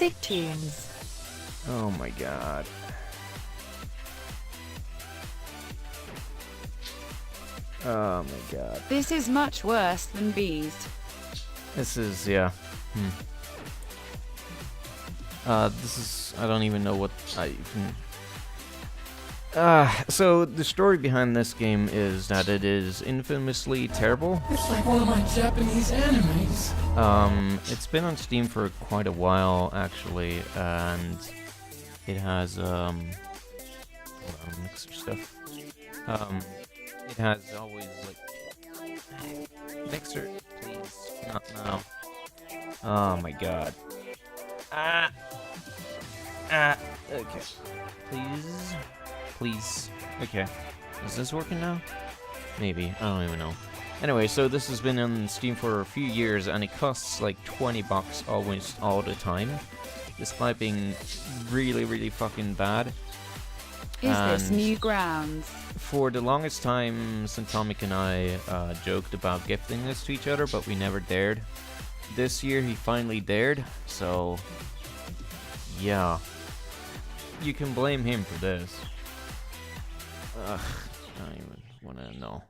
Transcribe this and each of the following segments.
sick tunes. Oh my god. Oh my god. This is much worse than Beast. This is, yeah. This is, I don't even know what I even... so the story behind this game is that it is infamously terrible. It's like one of my Japanese animes. It's been on Steam for quite a while, actually, and it has, hold on, mixer stuff. It has always, like, mixer, please, not now. Oh my god. Okay. Please. Okay. Is this working now? Maybe. I don't even know. Anyway, so this has been on Steam for a few years, and it costs like $20 almost all the time, despite being really, really fucking bad. Is this Newgrounds? For the longest time, Centomic and I joked about gifting this to each other, but we never dared. This year he finally dared, so yeah. You can blame him for this. Ugh, I don't even wanna know.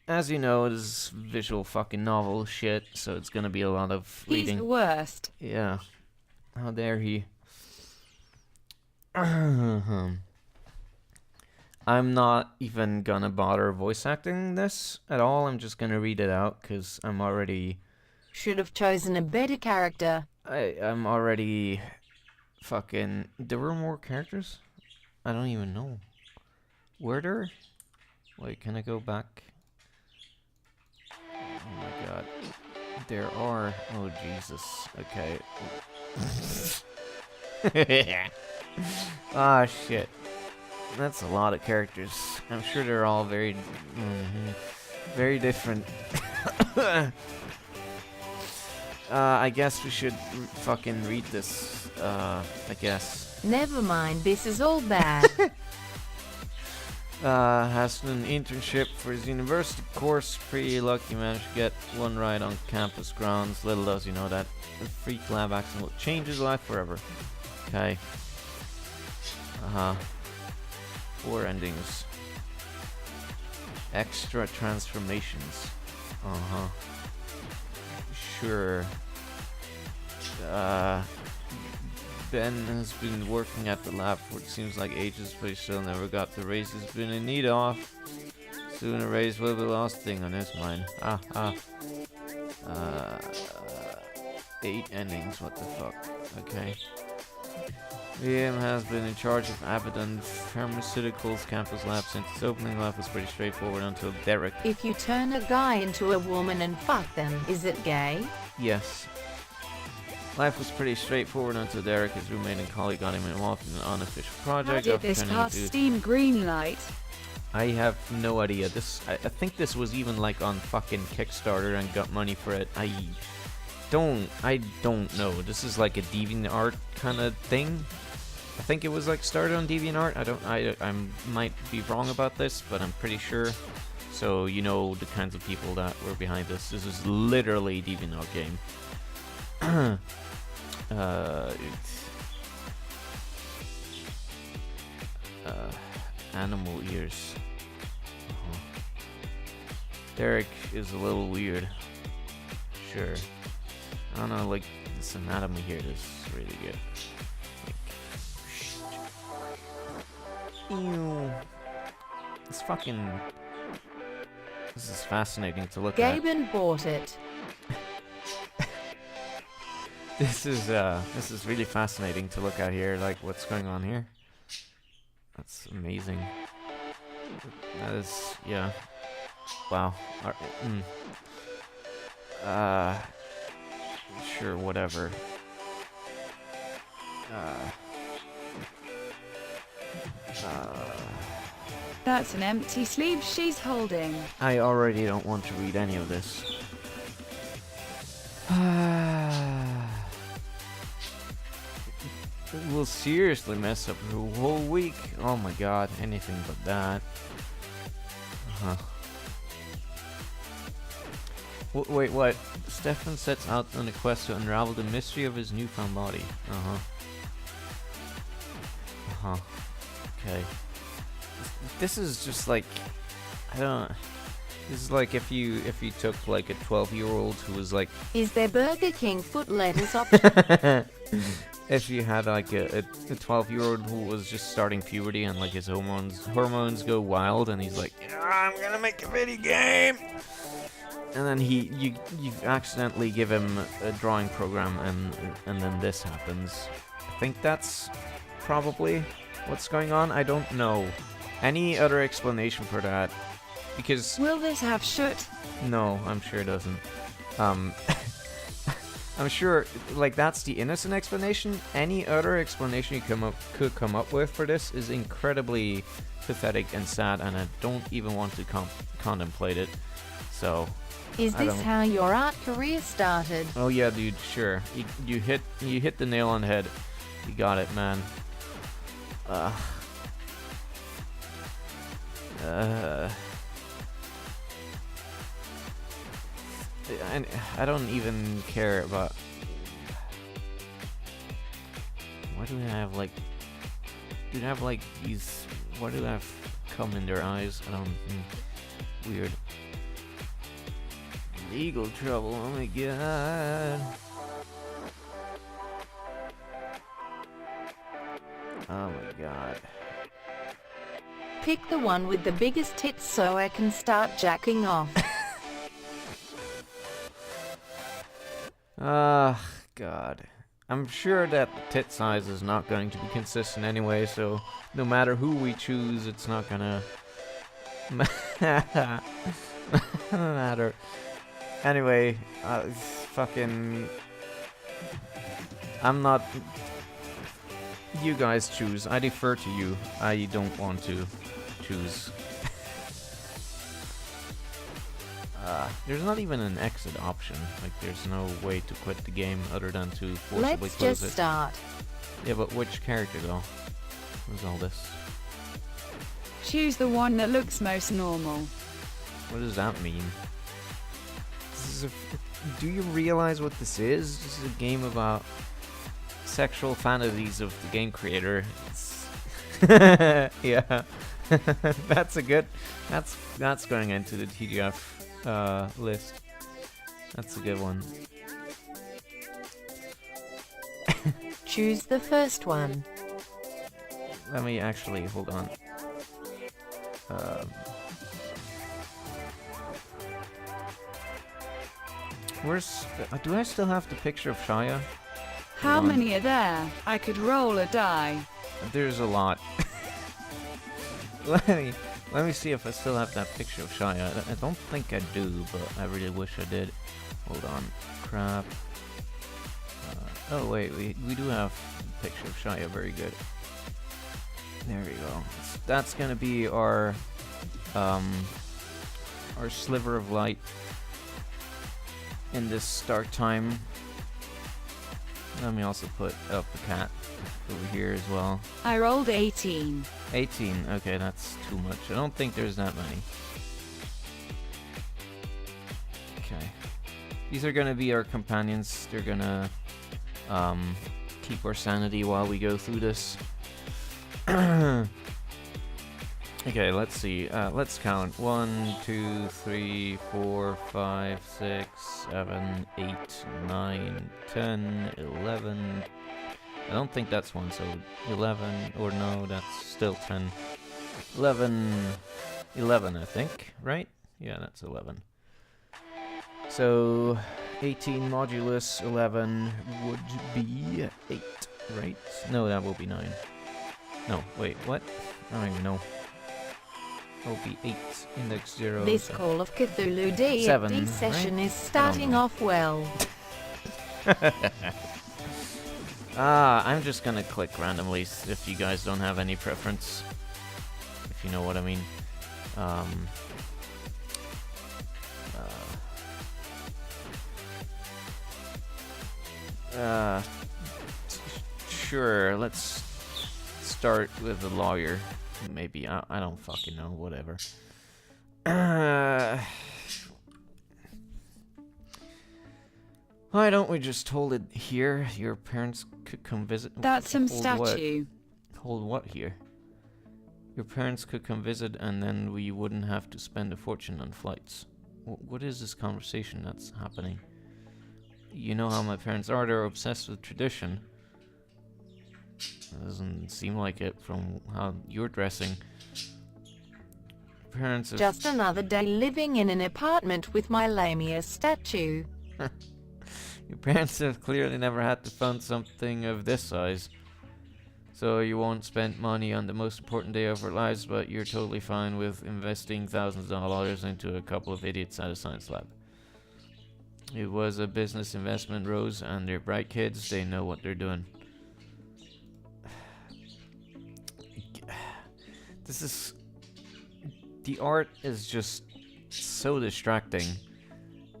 As you know, it is visual fucking novel shit, so it's gonna be a lot of reading. He's the worst. Yeah. How dare he? I'm not even gonna bother voice acting this at all. I'm just gonna read it out, because I'm already... Should have chosen a better character. I'm already... fucking... There were more characters? I don't even know. Were there? Wait, can I go back? Oh my god. There are... Oh, Jesus. Okay. Ah, shit. That's a lot of characters. I'm sure they're all very... very different. I guess we should fucking read this, I guess. Never mind, this is all bad. Has an internship for his university course. Pretty lucky, managed to get one ride on campus grounds. Little does he know that the freak lab accident will change his life forever. Okay. 4 endings. Extra transformations. Sure. Ben has been working at the lab for it seems like ages, but he still never got the raise he's been in need of. Soon a raise will be the last thing on his mind. 8 endings, what the fuck. Okay. Liam has been in charge of Abaddon Pharmaceuticals campus lab since its opening. Life was pretty straightforward until Derek. If you turn a guy into a woman and fuck them, is it gay? Yes. Life was pretty straightforward until Derek, his roommate and colleague, got him involved in an unofficial project. How did this pass Steam greenlight? I have no idea. I think this was even like on fucking Kickstarter and got money for it. I don't know. This is like a DeviantArt kind of thing. I think it was like started on DeviantArt. I might be wrong about this, but I'm pretty sure. So you know the kinds of people that were behind this. This is literally a DeviantArt game. Animal ears. Derek is a little weird. Sure. I don't know, like, this anatomy here is really good. Like, ew. It's fucking... This is fascinating to look at. Gaben bought it. This is really fascinating to look at here, like, what's going on here. That's amazing. That is, yeah. Wow. Sure, whatever. That's an empty sleeve she's holding. I already don't want to read any of this. It will seriously mess up her whole week. Oh my god, anything but that. Wait, what? Stefan sets out on a quest to unravel the mystery of his newfound body. Okay. This is just like, I don't. This is like if you took like a 12-year-old who was like. Is there Burger King foot lettuce option? If you had like a 12-year-old who was just starting puberty and like his hormones go wild and he's like, I'm gonna make a video game, and then you accidentally give him a drawing program and then this happens. I think that's probably what's going on. I don't know any other explanation for that, because Will this have shoot? no, I'm sure it doesn't. I'm sure, like, that's the innocent explanation. Any other explanation you could come up with for this is incredibly pathetic and sad, and I don't even want to contemplate it. So. Is this how your art career started? Oh yeah, dude. Sure. You hit the nail on the head. You got it, man. And I don't even care about. Why do they have like? Do they have like these? Why do they have cum in their eyes? I don't. Weird. Legal trouble. Oh my god. Oh my god. Pick the one with the biggest tits so I can start jacking off. God. I'm sure that the tit size is not going to be consistent anyway, so no matter who we choose, it's not gonna matter. Anyway, fucking... I'm not... You guys choose. I defer to you. I don't want to choose. There's not even an exit option. Like, there's no way to quit the game other than to forcibly Let's close just it. start. Yeah, but which character though? What's all this? Choose the one that looks most normal. What does that mean? Do you realize what this is? This is a game about sexual fantasies of the game creator. Yeah. That's a good. That's going into the TGF list. That's a good one. Choose the first one. Let me actually hold on. Where's? Do I still have the picture of Shia? How Hold on. many are there? I could roll a die. There's a lot. Let me see if I still have that picture of Shia. I don't think I do, but I really wish I did. Hold on. Crap. Oh wait, we do have a picture of Shia. Very good. There we go. That's gonna be our sliver of light in this dark time. Let me also put up the cat over here as well. I rolled 18. 18. Okay, that's too much. I don't think there's that many. Okay. These are gonna be our companions. They're gonna keep our sanity while we go through this. Okay, let's see. Let's count. 1, 2, 3, 4, 5, 6, 7, 8, 9, 10, 11. I don't think that's one, so 11, or no, that's still 10. 11, I think, right? Yeah, that's 11. So, 18 modulus 11 would be 8, right? No, that will be 9. No, wait, what? I don't even know. Will be 8, index 0. This so Call of Cthulhu D&D 7, session right? is starting know. off well. I'm just gonna click randomly if you guys don't have any preference. If you know what I mean. Sure, let's start with the lawyer. Maybe, I don't fucking know, whatever. Why don't we just hold it here? Your parents could come visit. That's some Hold what? statue. Hold what here? Your parents could come visit and then we wouldn't have to spend a fortune on flights. What is this conversation that's happening? You know how my parents are, they're obsessed with tradition. Doesn't seem like it from how you're dressing. Parents have... Just another day living in an apartment with my Lamia statue. Your parents have clearly never had to fund something of this size. So you won't spend money on the most important day of our lives, but you're totally fine with investing thousands of dollars into a couple of idiots at a science lab. It was a business investment, Rose, and they're bright kids. They know what they're doing. This is... The art is just so distracting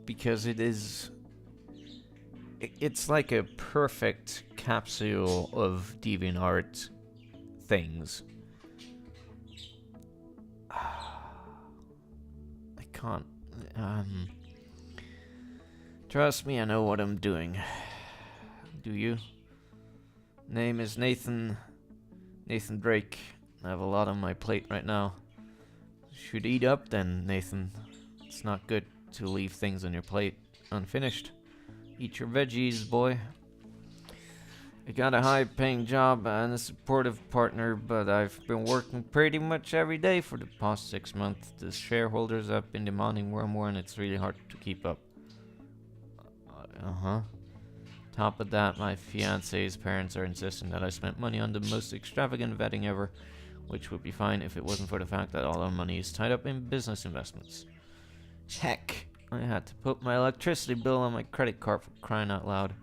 because it is... It's like a perfect capsule of DeviantArt things. I can't... Trust me, I know what I'm doing. Do you? Name is Nathan Drake. I have a lot on my plate right now. Should eat up then, Nathan. It's not good to leave things on your plate unfinished. Eat your veggies, boy. I got a high-paying job and a supportive partner, but I've been working pretty much every day for the past 6 months. The shareholders have been demanding more and more, and it's really hard to keep up. Top of that, my fiance's parents are insisting that I spent money on the most extravagant wedding ever, which would be fine if it wasn't for the fact that all our money is tied up in business investments. Heck, I had to put my electricity bill on my credit card for crying out loud.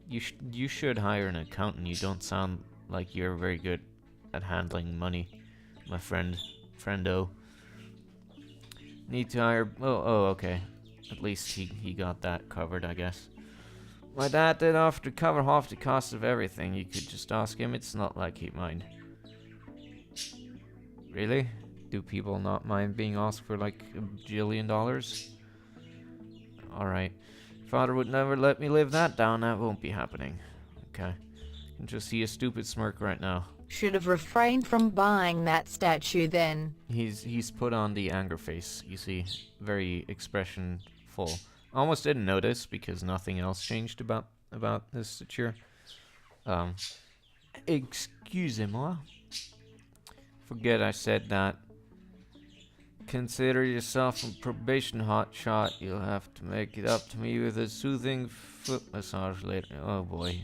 You should hire an accountant. You don't sound like you're very good at handling money, my friendo. Need to hire... Oh, okay. At least he got that covered, I guess. My dad did offer to cover half the cost of everything. You could just ask him. It's not like he'd mind. Really? Do people not mind being asked for like $1 billion? Alright. Father would never let me live that down. That won't be happening. Okay. I can just see a stupid smirk right now. Should have refrained from buying that statue then. He's put on the anger face, you see. Very expression full. Almost didn't notice because nothing else changed about this stature. Excusez-moi. Forget I said that. Consider yourself a probation hotshot. You'll have to make it up to me with a soothing foot massage later. Oh boy.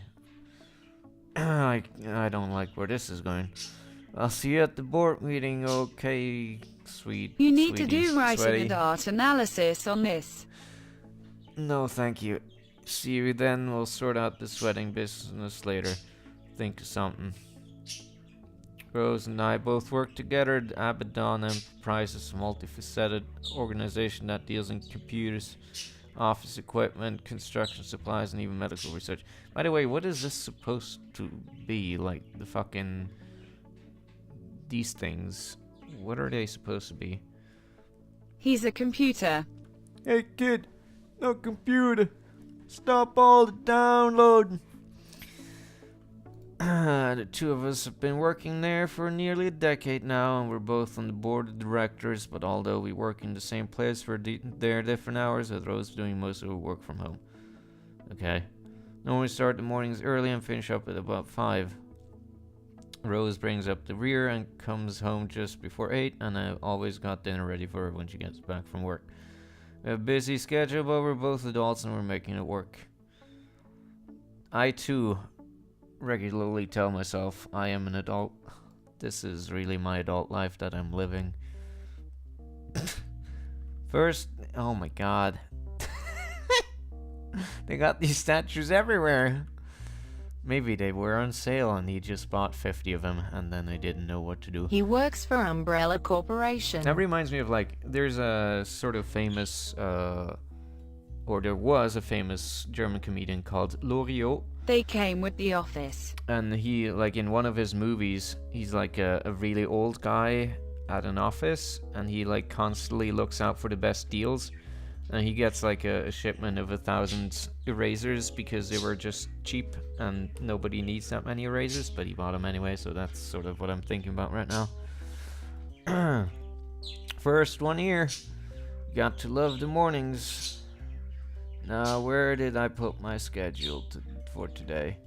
I don't like where this is going. I'll see you at the board meeting, okay, sweet. You need to sweetie, do writing sweaty. and art analysis on this. No, thank you. See you then. We'll sort out this wedding business later. Think of something. Rose and I both work together at Abaddon Enterprises, a multifaceted organization that deals in computers, office equipment, construction supplies, and even medical research. By the way, what is this supposed to be? Like, the fucking... These things. What are they supposed to be? He's a computer. Hey kid, no computer. Stop all the downloading. The two of us have been working there for nearly a decade now, and we're both on the board of directors, but although we work in the same place for their different hours, with Rose doing most of her work from home. Okay. Normally start the mornings early and finish up at about 5. Rose brings up the rear and comes home just before 8, and I've always got dinner ready for her when she gets back from work. We have a busy schedule, but we're both adults and we're making it work. I too regularly tell myself I am an adult. This is really my adult life that I'm living. First, oh my god. They got these statues everywhere. Maybe they were on sale and he just bought 50 of them and then I didn't know what to do. He works for Umbrella Corporation. That reminds me of, like, there's a sort of famous, or there was a famous German comedian called Loriot. They came with The Office. And he, like, in one of his movies, he's like a really old guy at an office, and he, like, constantly looks out for the best deals. And he gets like a shipment of 1,000 erasers because they were just cheap and nobody needs that many erasers, but he bought them anyway, so that's sort of what I'm thinking about right now. First one here. Got to love the mornings. Now, where did I put my schedule for today?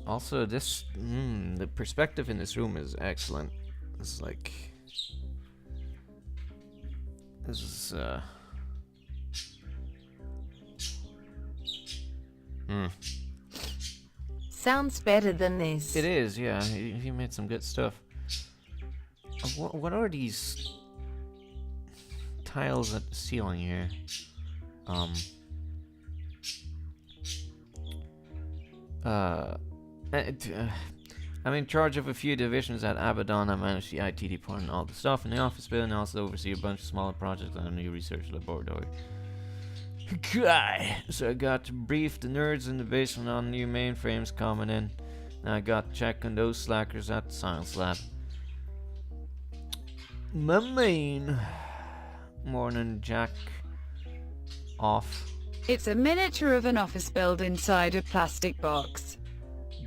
Also, this the perspective in this room is excellent. It's like this is Sounds better than this. It is, yeah. He made some good stuff. What are these tiles at the ceiling here? I'm in charge of a few divisions at Abaddon. I manage the IT department, all the stuff in the office building. I also oversee a bunch of smaller projects and a new research laboratory. So I got to brief the nerds in the basement on new mainframes coming in. And I got to check on those slackers at the science lab. My main. Morning, Jack. Off. It's a miniature of an office build inside a plastic box.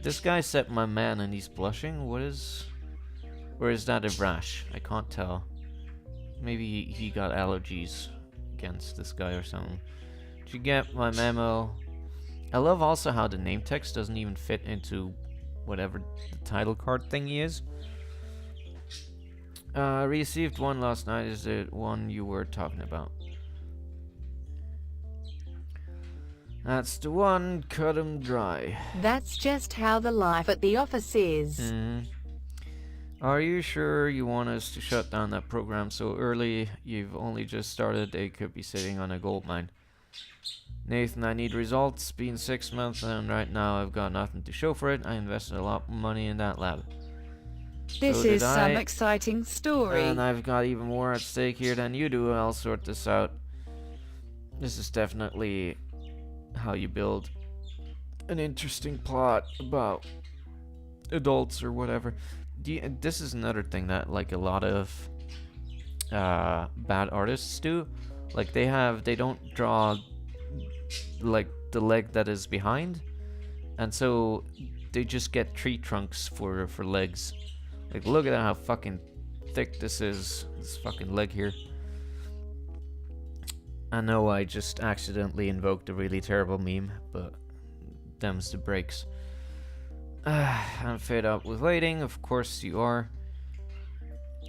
This guy set my man and he's blushing. What is... Or is that a rash? I can't tell. Maybe he got allergies against this guy or something. Did you get my memo? I love also how the name text doesn't even fit into whatever the title card thingy is. Received one last night. Is it one you were talking about? That's the one. Cut 'em dry. That's just how the life at the office is. Are you sure you want us to shut down that program so early? You've only just started. They could be sitting on a gold mine. Nathan, I need results. Been 6 months and right now I've got nothing to show for it. I invested a lot of money in that lab. This So did is some I. exciting story. And I've got even more at stake here than you do. I'll sort this out. This is definitely how you build an interesting plot about adults or whatever. This is another thing that like a lot of bad artists do. Like they don't draw like the leg that is behind, and so they just get tree trunks for legs. Like look at how fucking thick this is, this fucking leg here. I know I just accidentally invoked a really terrible meme, but them's the breaks. I'm fed up with waiting, of course you are.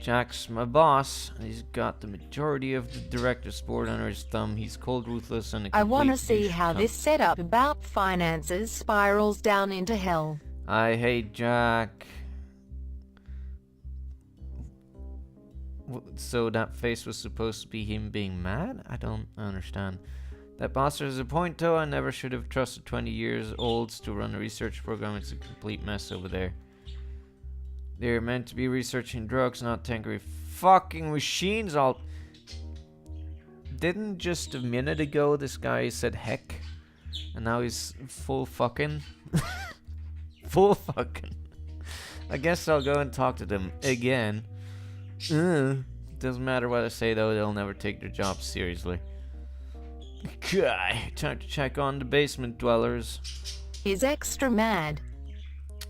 Jack's my boss, and he's got the majority of the director's board under his thumb. He's cold, ruthless, and a I want to complete see how douche this setup about finances spirals down into hell. cunt. I hate Jack. So that face was supposed to be him being mad? I don't understand. That boss has a point though. I never should have trusted 20 years olds to run a research program. It's a complete mess over there. They're meant to be researching drugs, not tinkering fucking machines. Didn't just a minute ago this guy said heck, and now he's full fucking full fucking. I guess I'll go and talk to them again. Doesn't matter what I say though, they'll never take their job seriously. Okay, time to check on the basement dwellers. He's extra mad.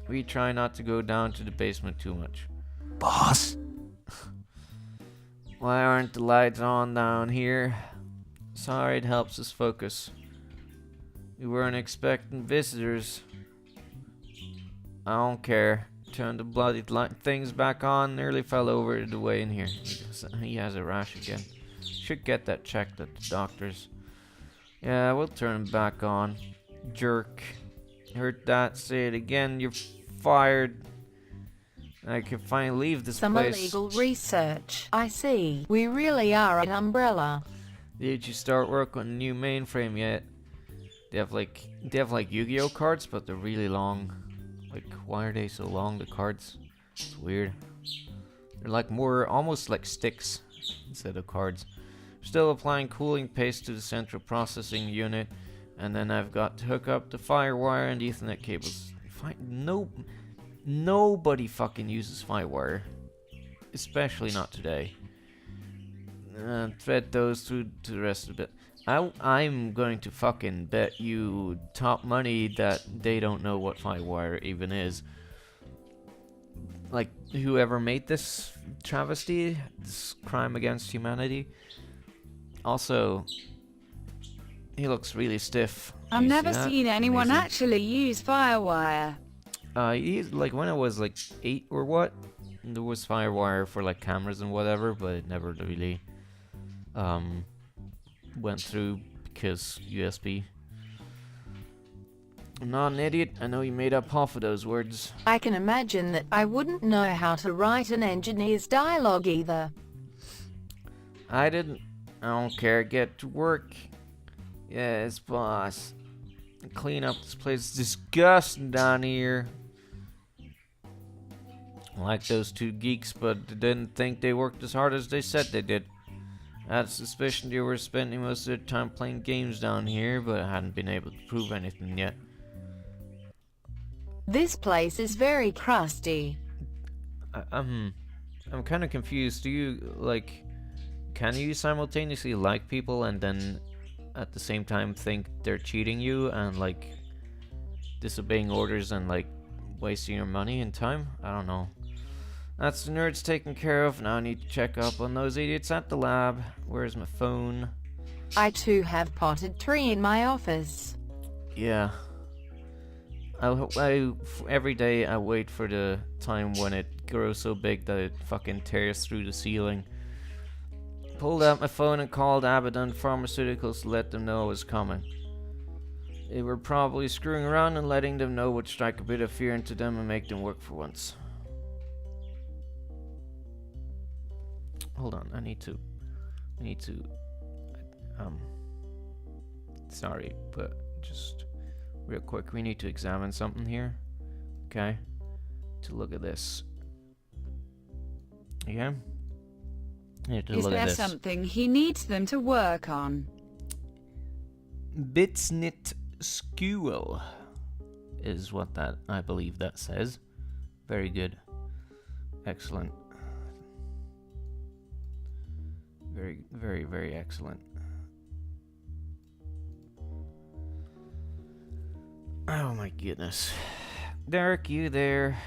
We try not to go down to the basement too much. Boss? Why aren't the lights on down here? Sorry, it helps us focus. We weren't expecting visitors. I don't care. Turned the bloody things back on. Nearly fell over the way in here. He has a rash again. Should get that checked at the doctor's. Yeah, we'll turn him back on. Jerk. Heard that. Say it again. You're fired. I can finally leave this Some place. illegal research. I see. We really are an umbrella. Did you start work on a new mainframe yet? They have like Yu-Gi-Oh cards, but they're really long. Like, why are they so long, the cards? It's weird. They're like almost like sticks instead of cards. Still applying cooling paste to the central processing unit, and then I've got to hook up the FireWire and Ethernet cables. Nobody fucking uses FireWire, especially not today. thread those through to the rest of it. I'm going to fucking bet you top money that they don't know what Firewire even is. Like, whoever made this travesty, this crime against humanity. Also, he looks really stiff. I've You see never that? seen anyone Amazing. actually use Firewire. He's like, when I was like 8 or what, there was Firewire for like cameras and whatever, but it never really went through because USB. I'm not an idiot. I know you made up half of those words. I can imagine that I wouldn't know how to write an engineer's dialogue either. I didn't. I don't care. Get to work. Yes, boss. Clean up this place. It's disgusting down here. I like those two geeks, but I didn't think they worked as hard as they said they did. I had a suspicion they were spending most of their time playing games down here, but I hadn't been able to prove anything yet. This place is very crusty. I'm kind of confused. Do you, like, can you simultaneously like people and then at the same time think they're cheating you and, like, disobeying orders and, like, wasting your money and time? I don't know. That's the nerds taken care of. Now I need to check up on those idiots at the lab. Where's my phone? I too have potted tree in my office. Yeah. Every day I wait for the time when it grows so big that it fucking tears through the ceiling. Pulled out my phone and called Abaddon Pharmaceuticals to let them know I was coming. They were probably screwing around, and letting them know would strike a bit of fear into them and make them work for once. Hold on, I need to, sorry, but just real quick, we need to examine something here, okay? To look at this. Yeah? Need to Is look at there this. something he needs them to work on? Bitsnit Skewl is what that, I believe that says. Very good. Excellent. Very, very, very excellent. Oh my goodness. Derek, you there?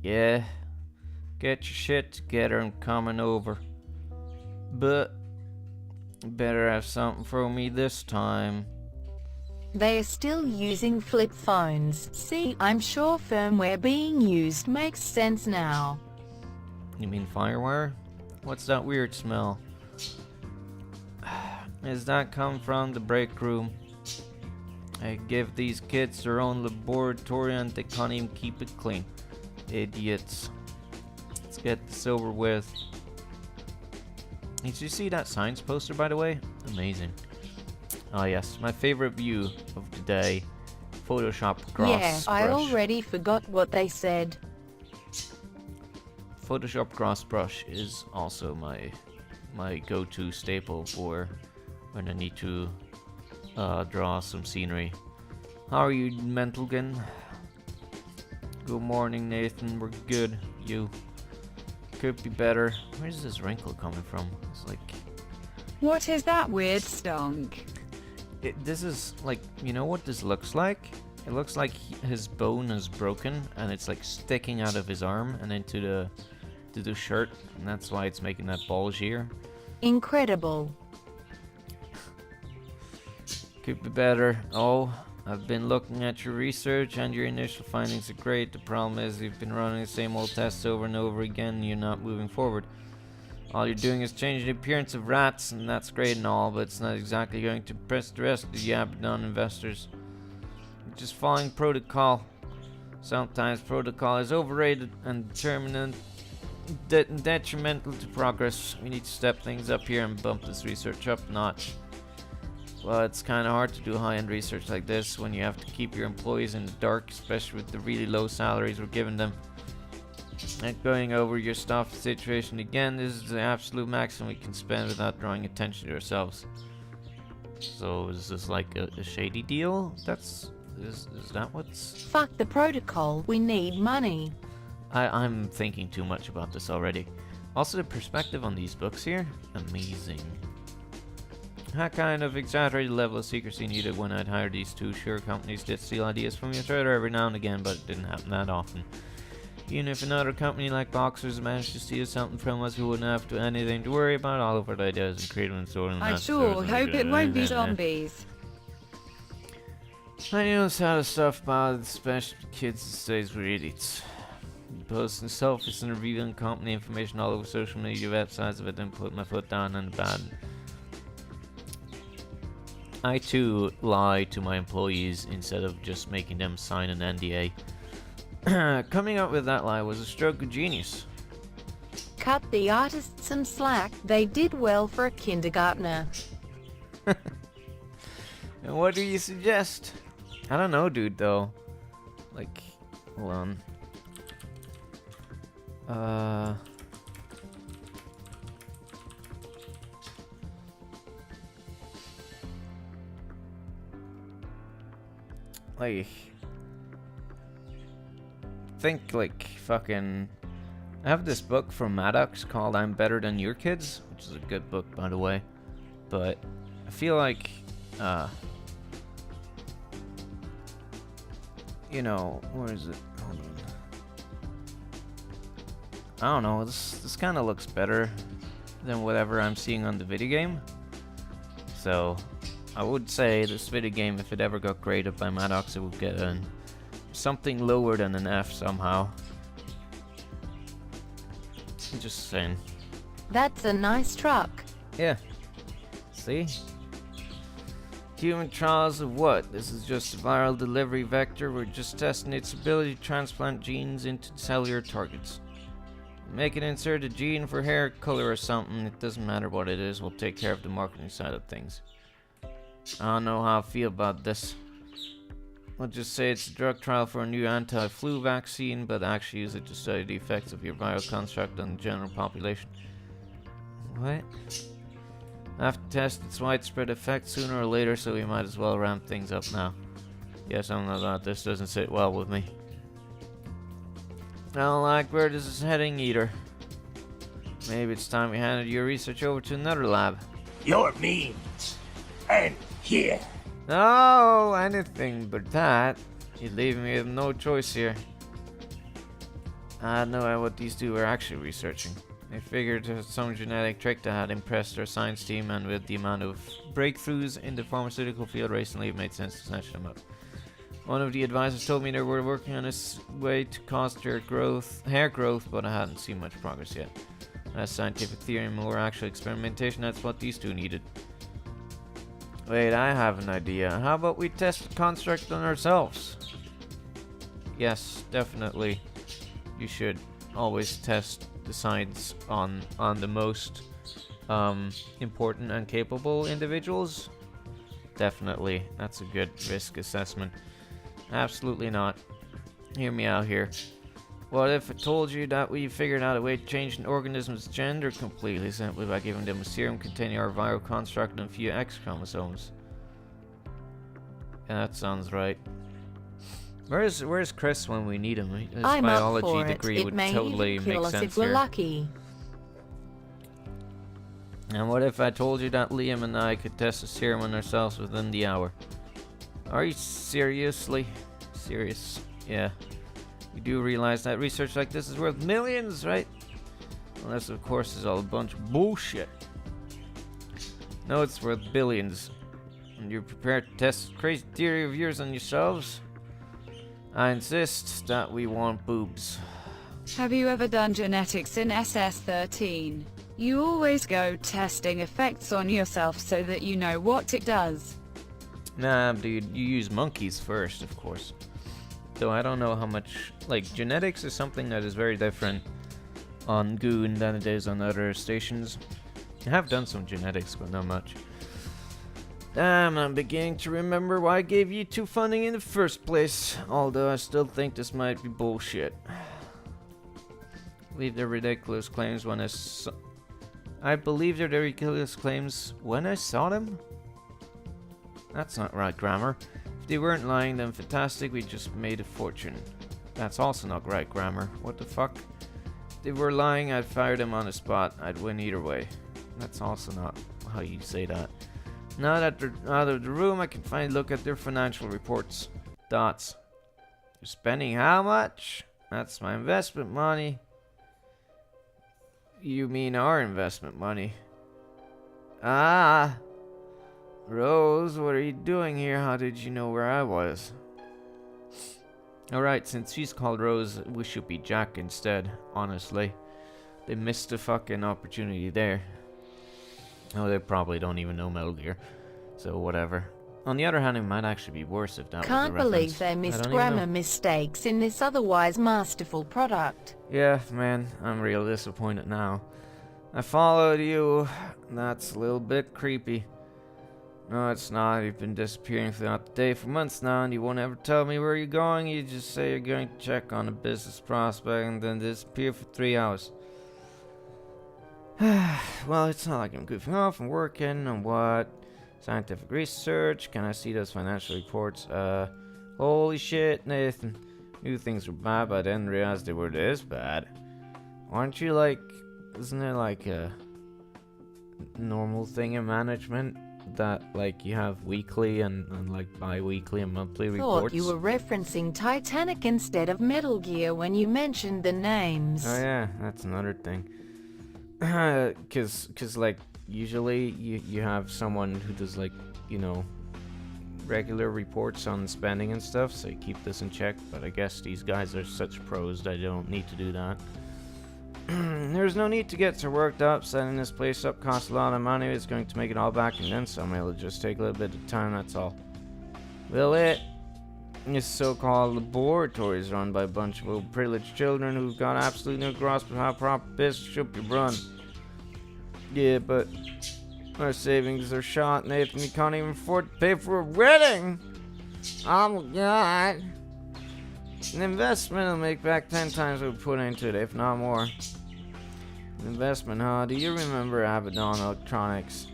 Yeah. Get your shit together and coming over. But better have something for me this time. They are still using flip phones. See, I'm sure firmware being used makes sense now. You mean Firewire? What's that weird smell? Does that come from the break room? I give these kids their own laboratory and they can't even keep it clean. Idiots. Let's get this over with. Did you see that science poster, by the way? Amazing. Oh yes, my favorite view of the day. Photoshop Cross Yeah, I Brush. already forgot what they said. Photoshop Cross Brush is also my go-to staple for when I need to draw some scenery. How are you, Mentalgen? Good morning, Nathan. We're good. You could be better. Where's this wrinkle coming from? It's like What is that weird stonk? this is like, you know what this looks like? It looks like his bone is broken and it's like sticking out of his arm and into the shirt, and that's why it's making that bulge here. Incredible. Could be better. Oh, I've been looking at your research and your initial findings are great. The problem is you've been running the same old tests over and over again and you're not moving forward. All you're doing is changing the appearance of rats, and that's great and all, but it's not exactly going to impress the rest of the Abaddon investors. You're just following protocol. Sometimes protocol is overrated and detrimental to progress. We need to step things up here and bump this research up a notch. Well, it's kind of hard to do high-end research like this when you have to keep your employees in the dark, especially with the really low salaries we're giving them. And going over your staff situation again, this is the absolute maximum we can spend without drawing attention to ourselves. So is this like a shady deal? Is that what's... Fuck the protocol, we need money. I'm thinking too much about this already. Also, the perspective on these books here, amazing. That kind of exaggerated level of secrecy needed when I'd hired these two. Sure, companies did steal ideas from each other every now and again, but it didn't happen that often. Even if another company like Boxers managed to steal something from us, we wouldn't have to anything to worry about. All of our ideas and creative and story. I sure hope it won't be zombies. I know this how the stuff about especially kids these days were idiots. Posting selfish and revealing company information all over social media websites if I didn't put my foot down on the bad. I too lie to my employees instead of just making them sign an NDA. Coming up with that lie was a stroke of genius. Cut the artists some slack, they did well for a kindergartner. And what do you suggest? I don't know, dude, though. Like, hold on. Like, think like fucking. I have this book from Maddox called "I'm Better Than Your Kids," which is a good book, by the way. But I feel like, you know, where is it? Hold on. I don't know. This kind of looks better than whatever I'm seeing on the video game. So I would say this video game, if it ever got graded by Maddox, it would get something lower than an F somehow. I'm just saying. That's a nice truck. Yeah. See? Human trials of what? This is just a viral delivery vector. We're just testing its ability to transplant genes into cellular targets. Make it insert a gene for hair color or something. It doesn't matter what it is. We'll take care of the marketing side of things. I don't know how I feel about this. I'll just say it's a drug trial for a new anti-flu vaccine, but actually use it to study the effects of your viral construct on the general population. What? I have to test its widespread effect sooner or later, so we might as well ramp things up now. Yes, I know that this doesn't sit well with me. I don't like where this is heading either. Maybe it's time we handed your research over to another lab. Your means end here. No, anything but that. You're leaving me with no choice here. I had no idea what these two were actually researching. They figured it was some genetic trick that had impressed their science team, and with the amount of breakthroughs in the pharmaceutical field recently, it made sense to snatch them up. One of the advisors told me they were working on a way to cause their hair growth, but I hadn't seen much progress yet. Less scientific theory and more actual experimentation, that's what these two needed. Wait, I have an idea. How about we test the construct on ourselves? Yes, definitely. You should always test the science on the most important and capable individuals. Definitely. That's a good risk assessment. Absolutely not. Hear me out here. What if I told you that we figured out a way to change an organism's gender completely simply by giving them a serum containing our viral construct and a few X chromosomes? Yeah, that sounds right. Where's Chris when we need him? His I'm up biology for degree it. would It may totally even make kill us sense if we're here. lucky. And what if I told you that Liam and I could test the serum on ourselves within the hour? Are you seriously? Serious? Yeah. You do realize that research like this is worth millions, right? Unless, of course, it's all a bunch of bullshit. No, it's worth billions. And you're prepared to test this crazy theory of yours on yourselves? I insist that we want boobs. Have you ever done genetics in SS13? You always go testing effects on yourself so that you know what it does. Nah, dude, you use monkeys first, of course. Though I don't know how much... Like, genetics is something that is very different on Goon than it is on other stations. I have done some genetics, but not much. Damn, I'm beginning to remember why I gave you two funding in the first place. Although I still think this might be bullshit. Believe their ridiculous claims when I believe their ridiculous claims when I saw them? That's not right grammar. If they weren't lying, then fantastic, we just made a fortune. That's also not right grammar. What the fuck? they were lying, I'd fire them on the spot. I'd win either way. That's also not how you say that. Now that they're out of the room, I can finally look at their financial reports. Dots. You're spending how much? That's my investment money. You mean our investment money? Ah! Rose, what are you doing here? How did you know where I was? Alright, since she's called Rose, we should be Jack instead, honestly. They missed a fucking opportunity there. Oh, they probably don't even know Metal Gear. So, whatever. On the other hand, it might actually be worse if that Can't was the believe reference. they I missed don't even grammar know. mistakes in this otherwise masterful product. Yeah, man, I'm real disappointed now. I followed you. That's a little bit creepy. No, it's not. You've been disappearing throughout the day for months now, and you won't ever tell me where you're going. You just say you're going to check on a business prospect and then disappear for 3 hours. Well, it's not like I'm goofing off. I'm working on what? Scientific research. Can I see those financial reports? Holy shit, Nathan. Knew things were bad, but I didn't realize they were this bad. Aren't you like... Isn't there like a normal thing in management that like you have weekly and like bi-weekly and monthly reports? Thought you were referencing Titanic instead of Metal Gear when you mentioned the names. Oh yeah, that's another thing. Cause like usually you have someone who does like, you know, regular reports on spending and stuff, so you keep this in check, but I guess these guys are such pros that I don't need to do that. There's no need to get so worked up. Setting this place up costs a lot of money. It's going to make it all back and then some. It'll just take a little bit of time, that's all. Will it? This so-called laboratory is run by a bunch of old privileged children who've got absolutely no grasp of how proper business should be run. Yeah, but our savings are shot, Nathan. You can't even afford to pay for a wedding. Oh my god. An investment will make back 10 times what we put into it, if not more. An investment, huh? Do you remember Abaddon Electronics?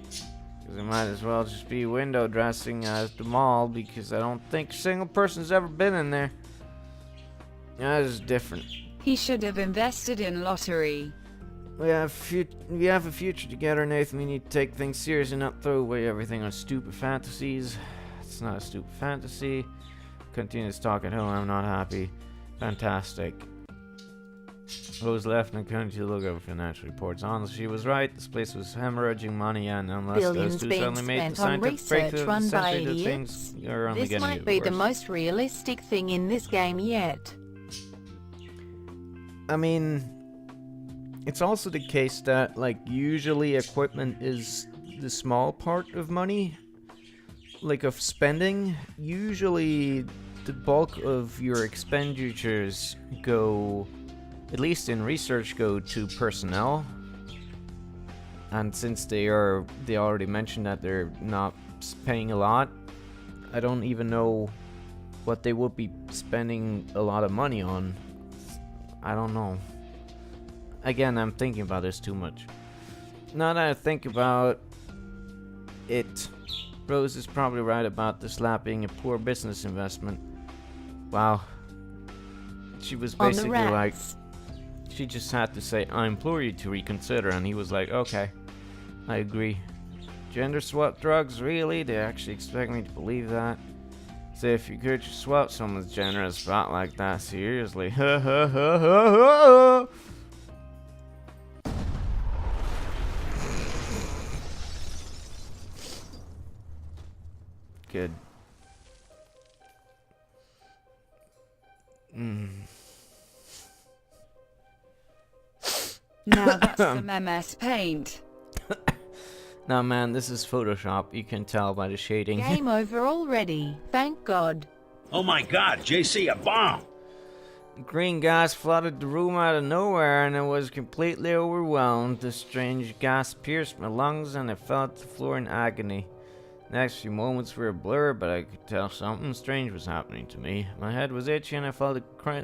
Because it might as well just be window dressing at the mall, because I don't think a single person's ever been in there. That is different. He should have invested in lottery. We have a future together, Nathan. We need to take things serious and not throw away everything on stupid fantasies. It's not a stupid fantasy. Continue to talk at home. I'm not happy. Fantastic. Rose left and continued to look over financial reports. Honestly, she was right. This place was hemorrhaging money, and unless Billions those two being suddenly made the spent on scientific breakthrough research of run the by century, the idiots. things are only This getting might be the worse. most realistic thing in this game yet. I mean, it's also the case that, like, usually equipment is the small part of money, like, of spending. Usually the bulk of your expenditures go, at least in research, go to personnel. And since they already mentioned that they're not paying a lot, I don't even know what they would be spending a lot of money on. I don't know. Again, I'm thinking about this too much. Now that I think about it, Rose is probably right about this lab being a poor business investment. Wow. She was On the basically like, rats. she just had to say, I implore you to reconsider, and he was like, okay, I agree. Gender swap drugs, really? They actually expect me to believe that? So if you could just swap someone's gender a spot like that, seriously. Ha ha ha ha ha! Good. Now that's some MS Paint. Now man, this is Photoshop, you can tell by the shading. Game over already, thank God. Oh my god, JC, a bomb! Green gas flooded the room out of nowhere, and I was completely overwhelmed. The strange gas pierced my lungs, and I fell to the floor in agony. The next few moments were a blur, but I could tell something strange was happening to me. My head was itchy, and I felt a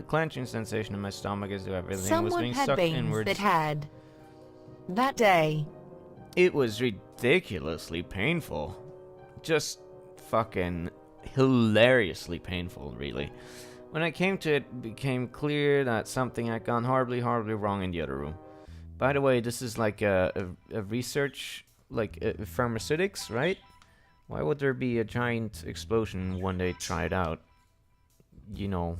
clenching sensation in my stomach as though everything was Someone being had sucked beans inwards. that had. That day. It was ridiculously painful. Just fucking hilariously painful, really. When I came to it, it became clear that something had gone horribly, horribly wrong in the other room. By the way, this is like a research, like pharmaceutics, right? Why would there be a giant explosion when they try it out? You know,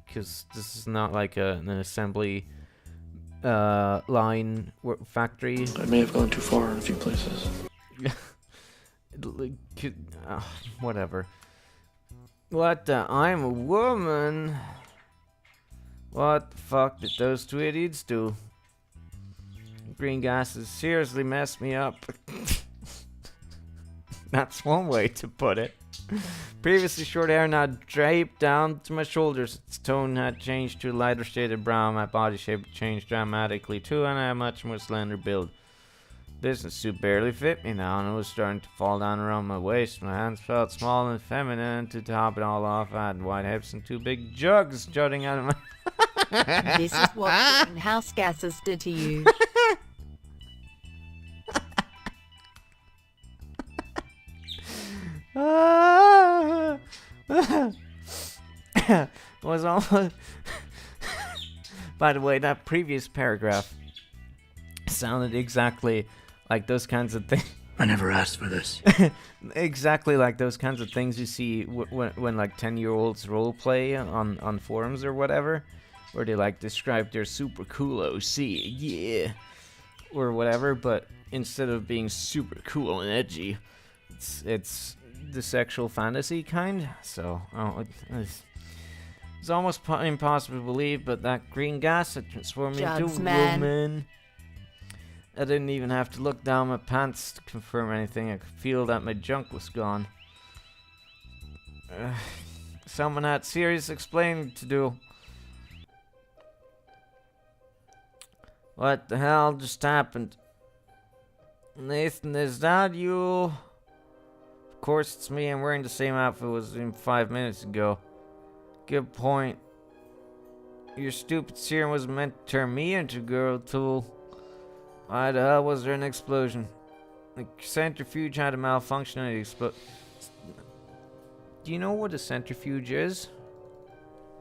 because this is not like an assembly line factory. I may have gone too far in a few places. Whatever. What the? I'm a woman. What the fuck did those two idiots do? Green gases seriously messed me up. That's one way to put it. Previously short hair now draped down to my shoulders. Its tone had changed to a lighter shaded brown. My body shape changed dramatically too, and I had much more slender build. Business suit barely fit me now, and it was starting to fall down around my waist. My hands felt small and feminine. To top it all off, I had wide hips and two big jugs jutting out of my... This is what greenhouse gases did to you. Was almost... By the way, that previous paragraph sounded exactly like those kinds of things. I never asked for this. Exactly like those kinds of things you see when like 10-year-olds role play on forums or whatever, where they like describe their super cool OC, yeah, or whatever. But instead of being super cool and edgy, it's the sexual fantasy kind. So it's almost impossible to believe, but that green gas had transformed me into a woman. I didn't even have to look down my pants to confirm anything. I could feel that my junk was gone. Someone had serious explaining to do. What the hell just happened? Nathan, is that you? Of course it's me. I'm wearing the same outfit as in 5 minutes ago. Good point. Your stupid serum was meant to turn me into a girl tool. Why the hell was there an explosion? The centrifuge had a malfunction and it exploded. Do you know what a centrifuge is?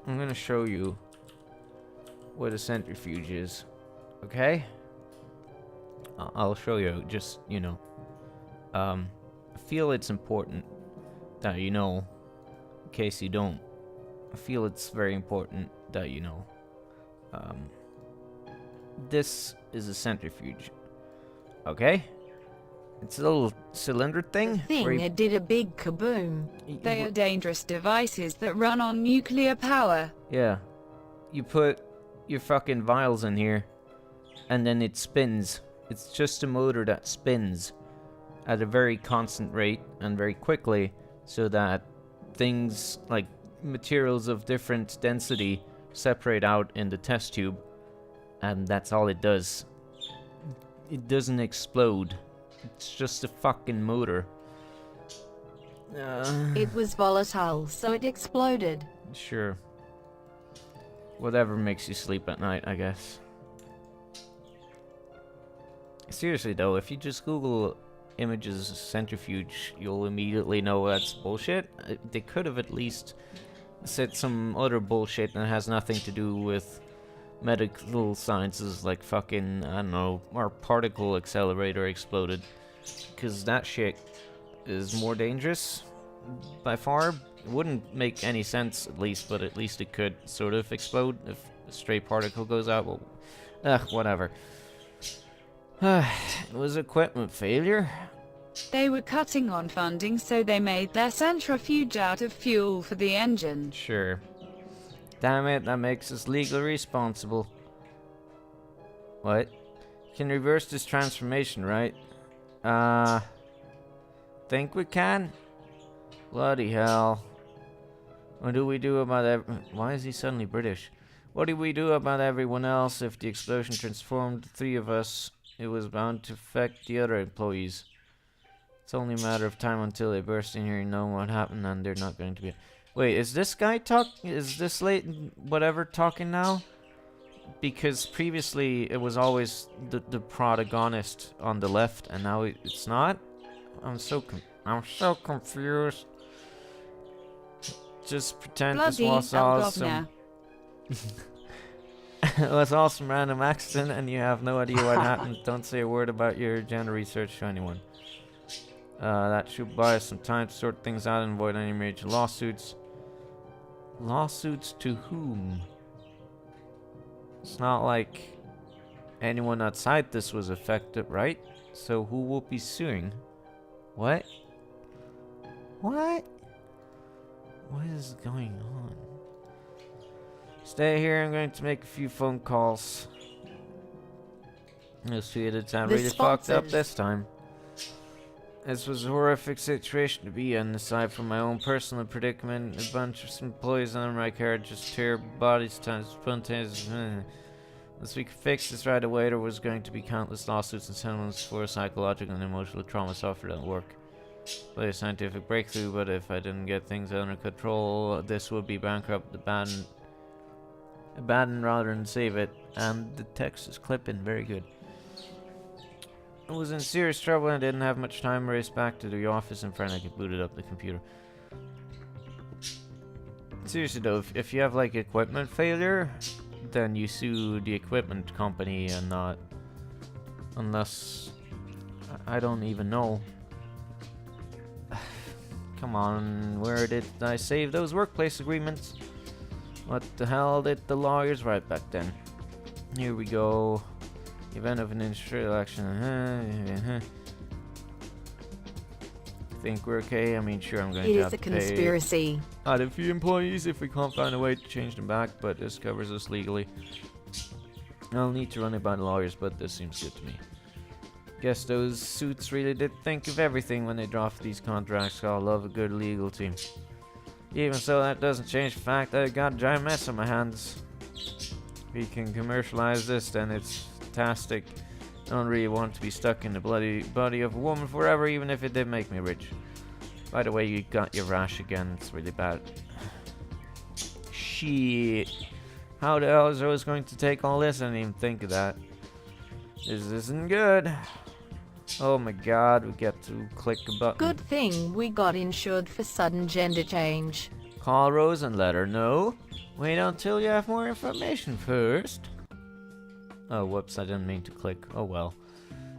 I'm gonna show you what a centrifuge is. Okay? I'll show you, just, you know. I feel it's important that you know, in case you don't. I feel it's very important that you know. This is a centrifuge. Okay? It's a little cylinder thing. It did a big kaboom. They are dangerous devices that run on nuclear power. Yeah. You put your fucking vials in here, and then it spins. It's just a motor that spins at a very constant rate and very quickly, so that things like materials of different density separate out in the test tube, and that's all it does. It doesn't explode. It's just a fucking motor. It was volatile, so it exploded. Sure. Whatever makes you sleep at night, I guess. Seriously though, if you just Google images centrifuge, you'll immediately know that's bullshit. They could have at least said some other bullshit that has nothing to do with medical sciences, like fucking, I don't know, our particle accelerator exploded. Because that shit is more dangerous by far. It wouldn't make any sense, at least, but at least it could sort of explode if a stray particle goes out. Well, whatever. It was equipment failure. They were cutting on funding, so they made their centrifuge out of fuel for the engine. Sure. Damn it, that makes us legally responsible. What? You can reverse this transformation, right? Think we can? Bloody hell. What do we do about why is he suddenly British? What do we do about everyone else? If the explosion transformed the three of us, it was bound to affect the other employees. It's only a matter of time until they burst in here and know what happened, and they're not going to be... Wait, is this guy is this late whatever talking now? Because previously it was always the protagonist on the left, and now it's not? I'm so confused. just pretend this Bloody was all governor. some... It was all some random accident and you have no idea what happened. Don't say a word about your gender research to anyone. That should buy us some time to sort things out and avoid any major lawsuits. Lawsuits to whom? It's not like anyone outside this was affected, right? So who will be suing? What? What? What is going on? Stay here, I'm going to make a few phone calls. You'll see it's not really fucked up this time. This was a horrific situation to be in. Aside from my own personal predicament, a bunch of employees under my care just tear bodies times spontaneous. Unless we could fix this right away, there was going to be countless lawsuits and settlements for psychological and emotional trauma suffered at work. By a scientific breakthrough, but if I didn't get things under control, this would be bankrupt, abandon rather than save it. And the text is clipping, very good. I was in serious trouble and didn't have much time to race back to the office and frantically booted up the computer. Seriously though, if you have like equipment failure, then you sue the equipment company and not... Unless... I don't even know. Come on, where did I save those workplace agreements? What the hell did the lawyers write back then? Here we go. Event of an industrial action. Think we're okay? I mean, sure, I'm going to have to pay... It is a conspiracy. Add a few employees if we can't find a way to change them back, but this covers us legally. I'll need to run it by the lawyers, but this seems good to me. Guess those suits really did think of everything when they drafted these contracts. I love a good legal team. Even so, that doesn't change the fact that I got a giant mess on my hands. If we can commercialize this, then it's fantastic. I don't really want to be stuck in the bloody body of a woman forever, even if it did make me rich. By the way, you got your rash again. It's really bad. Shit. How the hell is Rose going to take all this? I didn't even think of that. This isn't good. Oh my god, we get to click a button. Good thing we got insured for sudden gender change. Call Rose and let her know. Wait until you have more information first. Oh, whoops, I didn't mean to click. Oh well.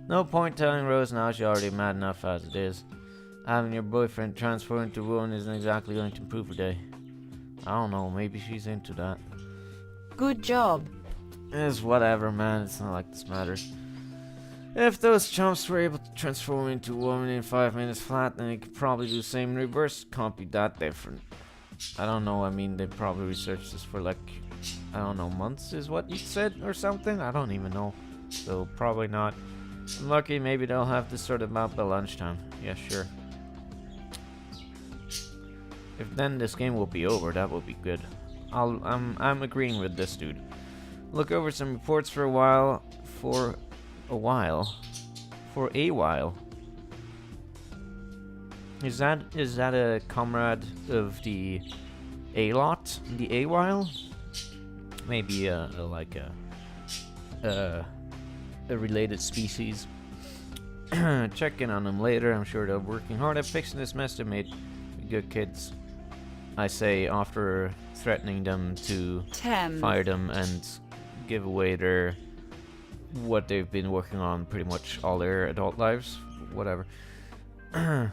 No point telling Rose now, she's already mad enough as it is. Having your boyfriend transform into a woman isn't exactly going to improve her day. I don't know, maybe she's into that. Good job. It's whatever, man, it's not like this matters. If those chumps were able to transform into a woman in 5 minutes flat, then they could probably do the same in reverse. Can't be that different. I don't know, I mean, they probably researched this for like, I don't know, months is what you said or something? I don't even know. So, probably not. I'm lucky, maybe they'll have this sorted out by lunchtime. Yeah, sure. If then this game will be over, that will be good. I'm agreeing with this dude. Look over some reports for a while. For a while. Is that a comrade of the A-lot? The A-while? Maybe like a related species. Check in on them later. I'm sure they're working hard at fixing this mess they made. Good kids. I say after threatening them to fire them and give away their what they've been working on pretty much all their adult lives. Whatever. I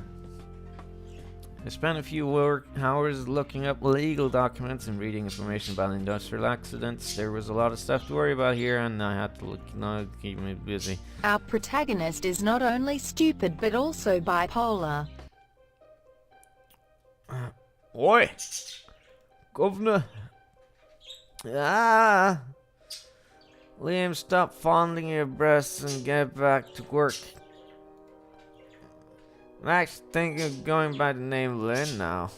spent a few hours looking up legal documents and reading information about industrial accidents. There was a lot of stuff to worry about here, and I had to keep me busy. Our protagonist is not only stupid but also bipolar. Oi! Governor! Ah! Liam, stop fondling your breasts and get back to work. I'm actually thinking of going by the name Lynn now.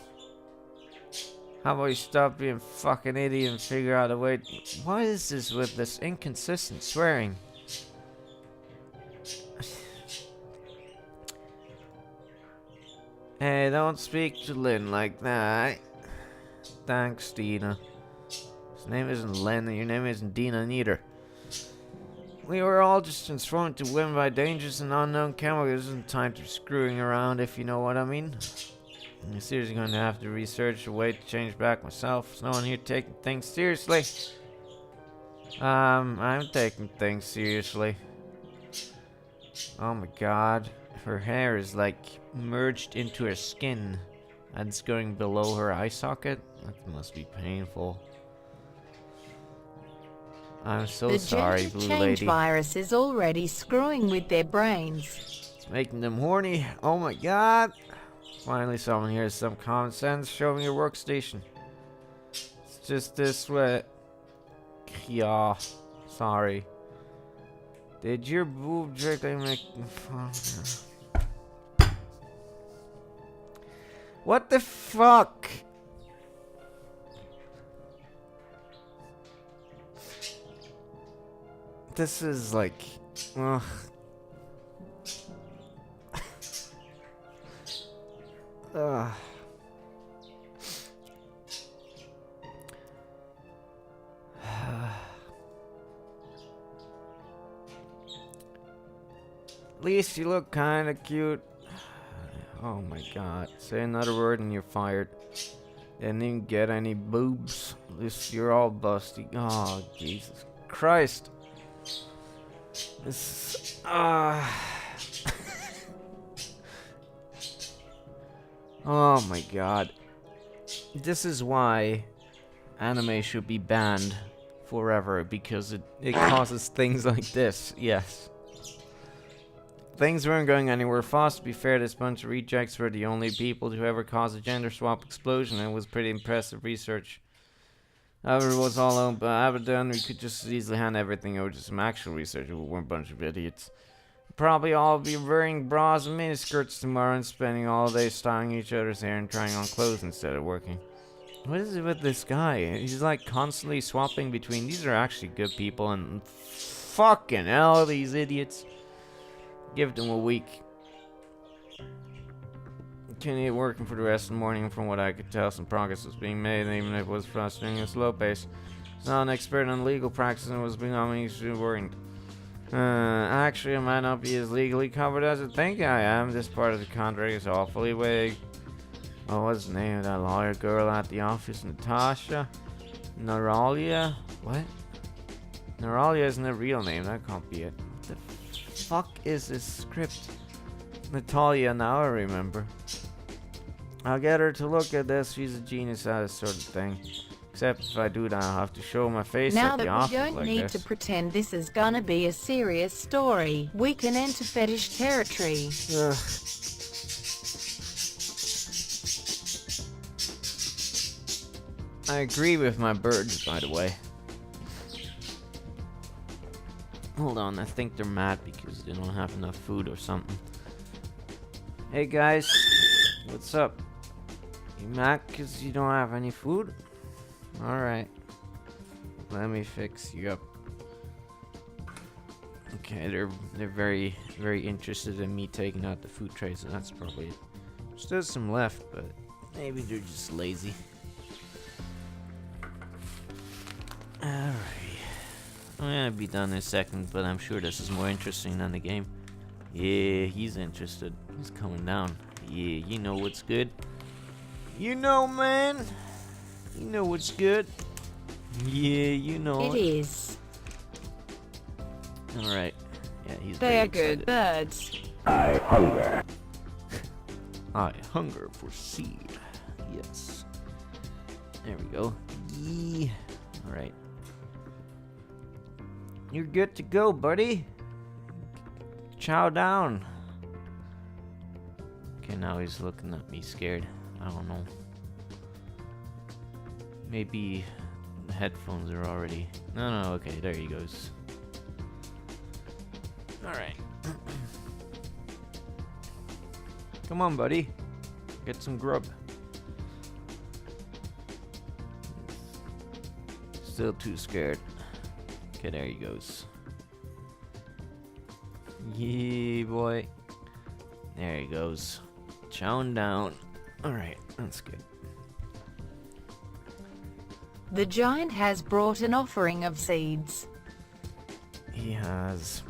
How about you stop being fucking idiot and figure out a way to... What is this with this inconsistent swearing? Hey, don't speak to Lynn like that. Thanks, Dina. His name isn't Lynn and your name isn't Dina neither. We were all just transformed to women by dangerous and unknown chemicals. Isn't time to screwing around, if you know what I mean. I'm seriously going to have to research a way to change back myself. There's no one here taking things seriously. I'm taking things seriously. Oh my god. Her hair is like merged into her skin. And it's going below her eye socket. That must be painful. I'm so sorry, The Blue gender change Lady. virus is already screwing with their brains. It's making them horny. Oh my god. Finally, someone here has some common sense. Show me your workstation. It's just this way. Yeah. Sorry. Did your boob directly make... What the fuck? This is like... Ugh. Ugh. At least you look kinda cute. Oh my god. Say another word and you're fired. Didn't even get any boobs. At least you're all busty. Oh, Jesus Christ. This... Oh my god. This is why anime should be banned forever, because it causes things like this. Yes. Things weren't going anywhere fast. To be fair, this bunch of rejects were the only people to ever cause a gender swap explosion, and it was pretty impressive research. However, it was all Abaddon. We could just as easily hand everything over to some actual researchers who weren't a bunch of idiots. Probably all be wearing bras and miniskirts tomorrow and spending all day styling each other's hair and trying on clothes instead of working. What is it with this guy? He's like constantly swapping between. These are actually good people, and fucking hell, these idiots. Give them a week. Continued working for the rest of the morning. From what I could tell, some progress was being made, even if it was frustrating at a slow pace. He's not an expert on legal practice and was becoming worried. Actually, I might not be as legally covered as I think I am. This part of the contract is awfully vague. What was the name of that lawyer girl at the office? Natasha? Naralia? What? Naralia isn't a real name. That can't be it. What the fuck is this script? Natalia, now I remember. I'll get her to look at this. She's a genius at this sort of thing. Except if I do that, I'll have to show my face Now at the that office we don't like need this. to pretend this is gonna be a serious story, we can enter fetish territory. Ugh. I agree with my birds, by the way. Hold on, I think they're mad because they don't have enough food or something. Hey guys, what's up? You mad because you don't have any food? Alright. Let me fix you up. Okay, they're very, very interested in me taking out the food trays, so that's probably it. There's still some left, but maybe they're just lazy. Alright. I'm gonna be done in a second, but I'm sure this is more interesting than the game. Yeah, he's interested. He's coming down. Yeah, you know what's good. You know, man. You know what's good. Yeah, you know It is. Alright. Yeah, he's They very are good excited. birds. I hunger. I hunger for seed. Yes. There we go. Yeah. Alright. You're good to go, buddy. Chow down. Okay, now he's looking at me scared. I don't know. Maybe the headphones are already... No, okay, there he goes. Alright. Come on, buddy. Get some grub. Still too scared. Okay, there he goes. Yeah, boy. There he goes. Chowing down. Alright, that's good. The giant has brought an offering of seeds. He has.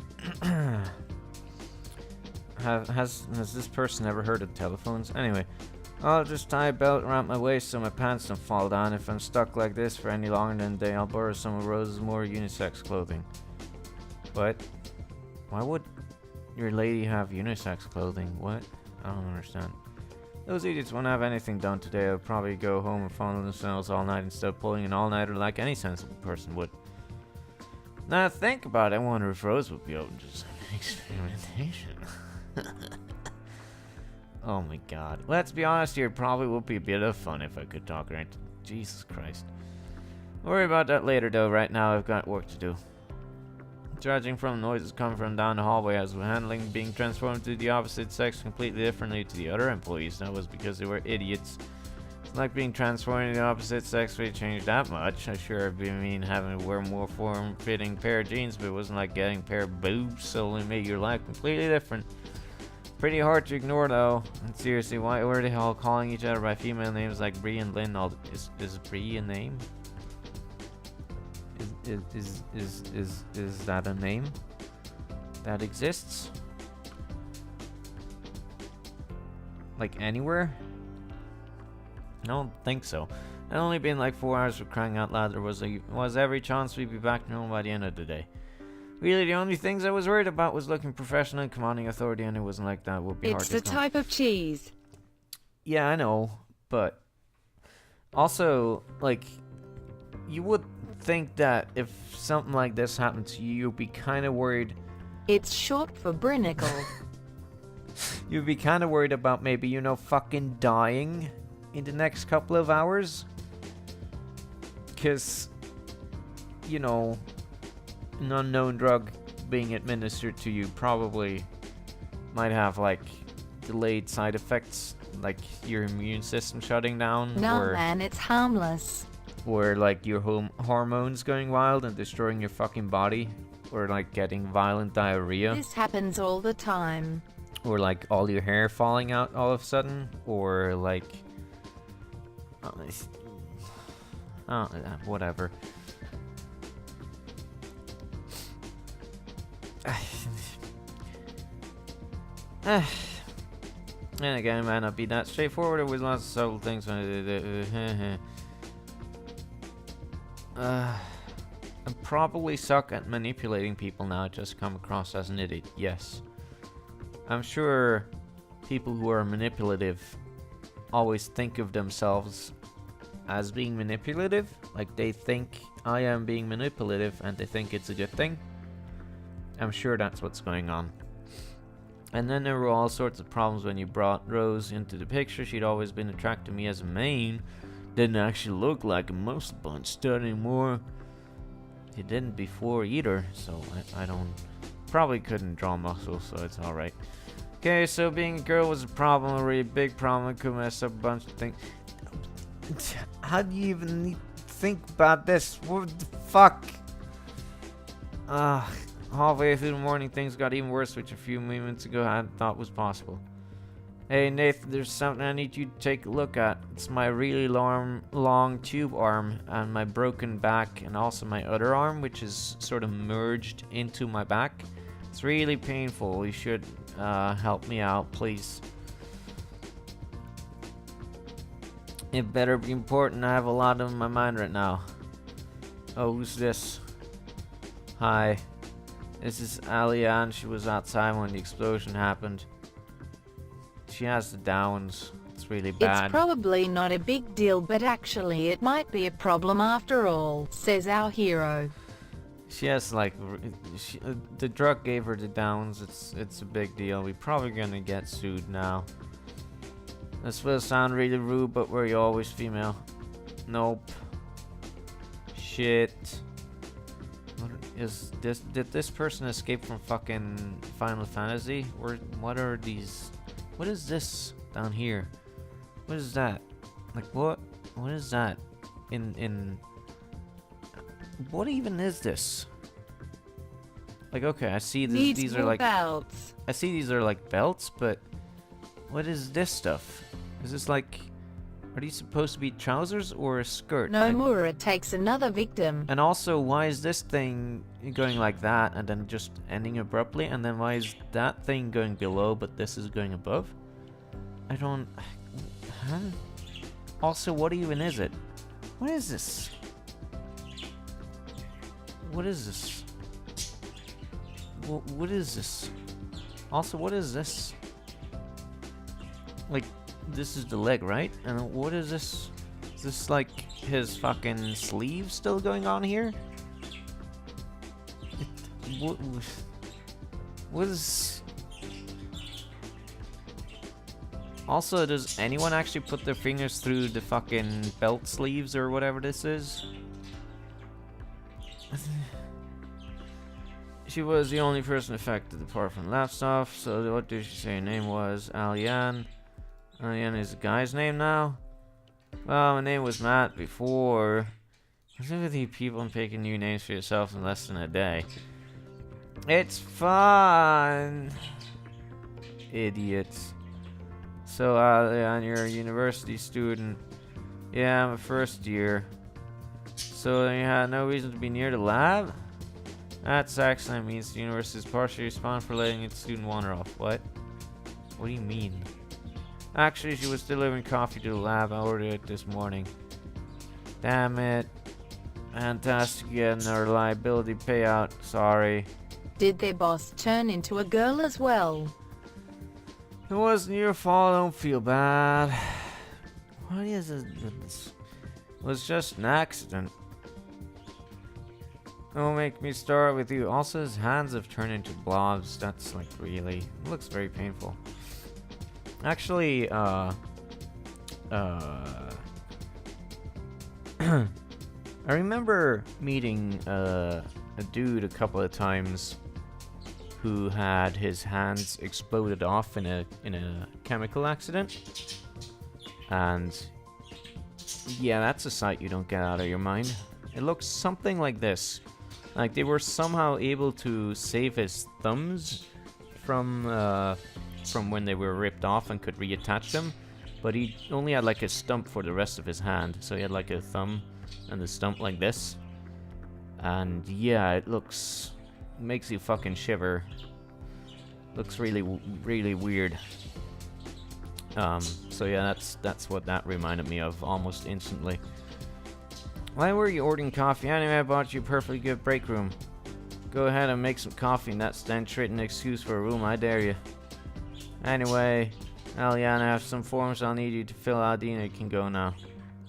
Has this person ever heard of telephones? Anyway, I'll just tie a belt around my waist so my pants don't fall down. If I'm stuck like this for any longer than a day, I'll borrow some of Rose's more unisex clothing. What? Why would your lady have unisex clothing? What? I don't understand. Those idiots won't have anything done today. They'll probably go home and fondle themselves all night instead of pulling an all-nighter like any sensible person would. Now think about it, I wonder if Rose would be open to some experimentation. Oh my god. Let's be honest here, it probably would be a bit of fun if I could talk her into... Jesus Christ. Worry about that later though, right now I've got work to do. Judging from the noises coming from down the hallway, as we're handling being transformed to the opposite sex completely differently to the other employees. That was because they were idiots. It's like being transformed to the opposite sex really changed that much. I sure have been mean having to wear more form-fitting pair of jeans, but it wasn't like getting a pair of boobs, so it made your life completely different. Pretty hard to ignore though. And seriously, why were they all calling each other by female names like Bree and Lynn? Is Bree a name? Is that a name that exists? Like anywhere? I don't think so. It only been like 4 hours for crying out loud. There was every chance we'd be back home by the end of the day. Really, the only things I was worried about was looking professional and commanding authority, and it wasn't like that. It would be hard It's to the type of cheese. Yeah, I know, but also, like, you would think that if something like this happened to you, you'd be kind of worried. It's short for Brinicle. You'd be kind of worried about maybe, you know, fucking dying in the next couple of hours. Because, you know, an unknown drug being administered to you probably might have, like, delayed side effects, like your immune system shutting down. No, or man, it's harmless. Or like your hormones going wild and destroying your fucking body. Or like getting violent diarrhea. This happens all the time. Or like all your hair falling out all of a sudden. Or like... whatever. And again, it might not be that straightforward. There was lots of subtle things when I did it. I probably suck at manipulating people now. Just come across as an idiot. Yes. I'm sure people who are manipulative always think of themselves as being manipulative. Like they think I am being manipulative and they think it's a good thing. I'm sure that's what's going on. And then there were all sorts of problems when you brought Rose into the picture. She'd always been attracted to me as a main. Didn't actually look like a muscle bunch stud anymore. He didn't before either, so I don't... Probably couldn't draw muscle, so it's alright. Okay, so being a girl was a problem, a really big problem. It could mess up a bunch of things. How do you even think about this? What the fuck? Halfway through the morning, things got even worse, which a few moments ago I hadn't thought was possible. Hey, Nathan, there's something I need you to take a look at. It's my really long tube arm and my broken back and also my other arm, which is sort of merged into my back. It's really painful. You should help me out, please. It better be important. I have a lot on my mind right now. Oh, who's this? Hi. This is Alianne. She was outside when the explosion happened. She has the downs. It's really bad. It's probably not a big deal, but actually it might be a problem after all, says our hero. She has like... the drug gave her the downs. It's a big deal. We're probably gonna get sued now. This will sound really rude, but were you always female? Nope. Shit. What is this? Did this person escape from fucking Final Fantasy? Or what are these? What is this down here? What is that? Like what? What is that? In what even is this? Like okay, I see this, these are like belts. I see these are like belts, but what is this stuff? Is this like, are these supposed to be trousers or a skirt? Nomura takes another victim. And also, why is this thing going like that and then just ending abruptly? And then why is that thing going below but this is going above? I don't... Huh? Also, what even is it? What is this? What is this? What is this? Also, what is this? Like, this is the leg, right? And what is this? Is this like his fucking sleeve still going on here? What is... Also, does anyone actually put their fingers through the fucking belt sleeves or whatever this is? She was the only person affected apart from Lapstop, so what did she say her name was? Alian. Alian is the guy's name now? Well, my name was Matt before. Look at these people picking new names for yourself in less than a day. It's fun! Idiots. So, Alian, you're a university student. Yeah, I'm a first year. So, you had no reason to be near the lab? That's excellent. Means the university is partially responsible for letting its student wander off. What? What do you mean? Actually, she was delivering coffee to the lab. I ordered it this morning. Damn it. Fantastic getting a reliability payout. Sorry. Did their boss turn into a girl as well? It wasn't your fault. Don't feel bad. What is this? It was just an accident. Don't make me start with you. Also, his hands have turned into blobs. That's like really... It looks very painful. Actually, I remember meeting a dude a couple of times who had his hands exploded off in a chemical accident. And yeah, that's a sight you don't get out of your mind. It looks something like this. Like they were somehow able to save his thumbs from when they were ripped off and could reattach them, but he only had like a stump for the rest of his hand. So he had like a thumb and a stump like this. And yeah, it makes you fucking shiver. Looks really weird. So yeah, that's what that reminded me of almost instantly. Why were you ordering coffee? Anyway, I bought you a perfectly good break room. Go ahead and make some coffee, and that's then straight an excuse for a room, I dare you. Anyway, Aliana, I have some forms I'll need you to fill out. Dina can go now.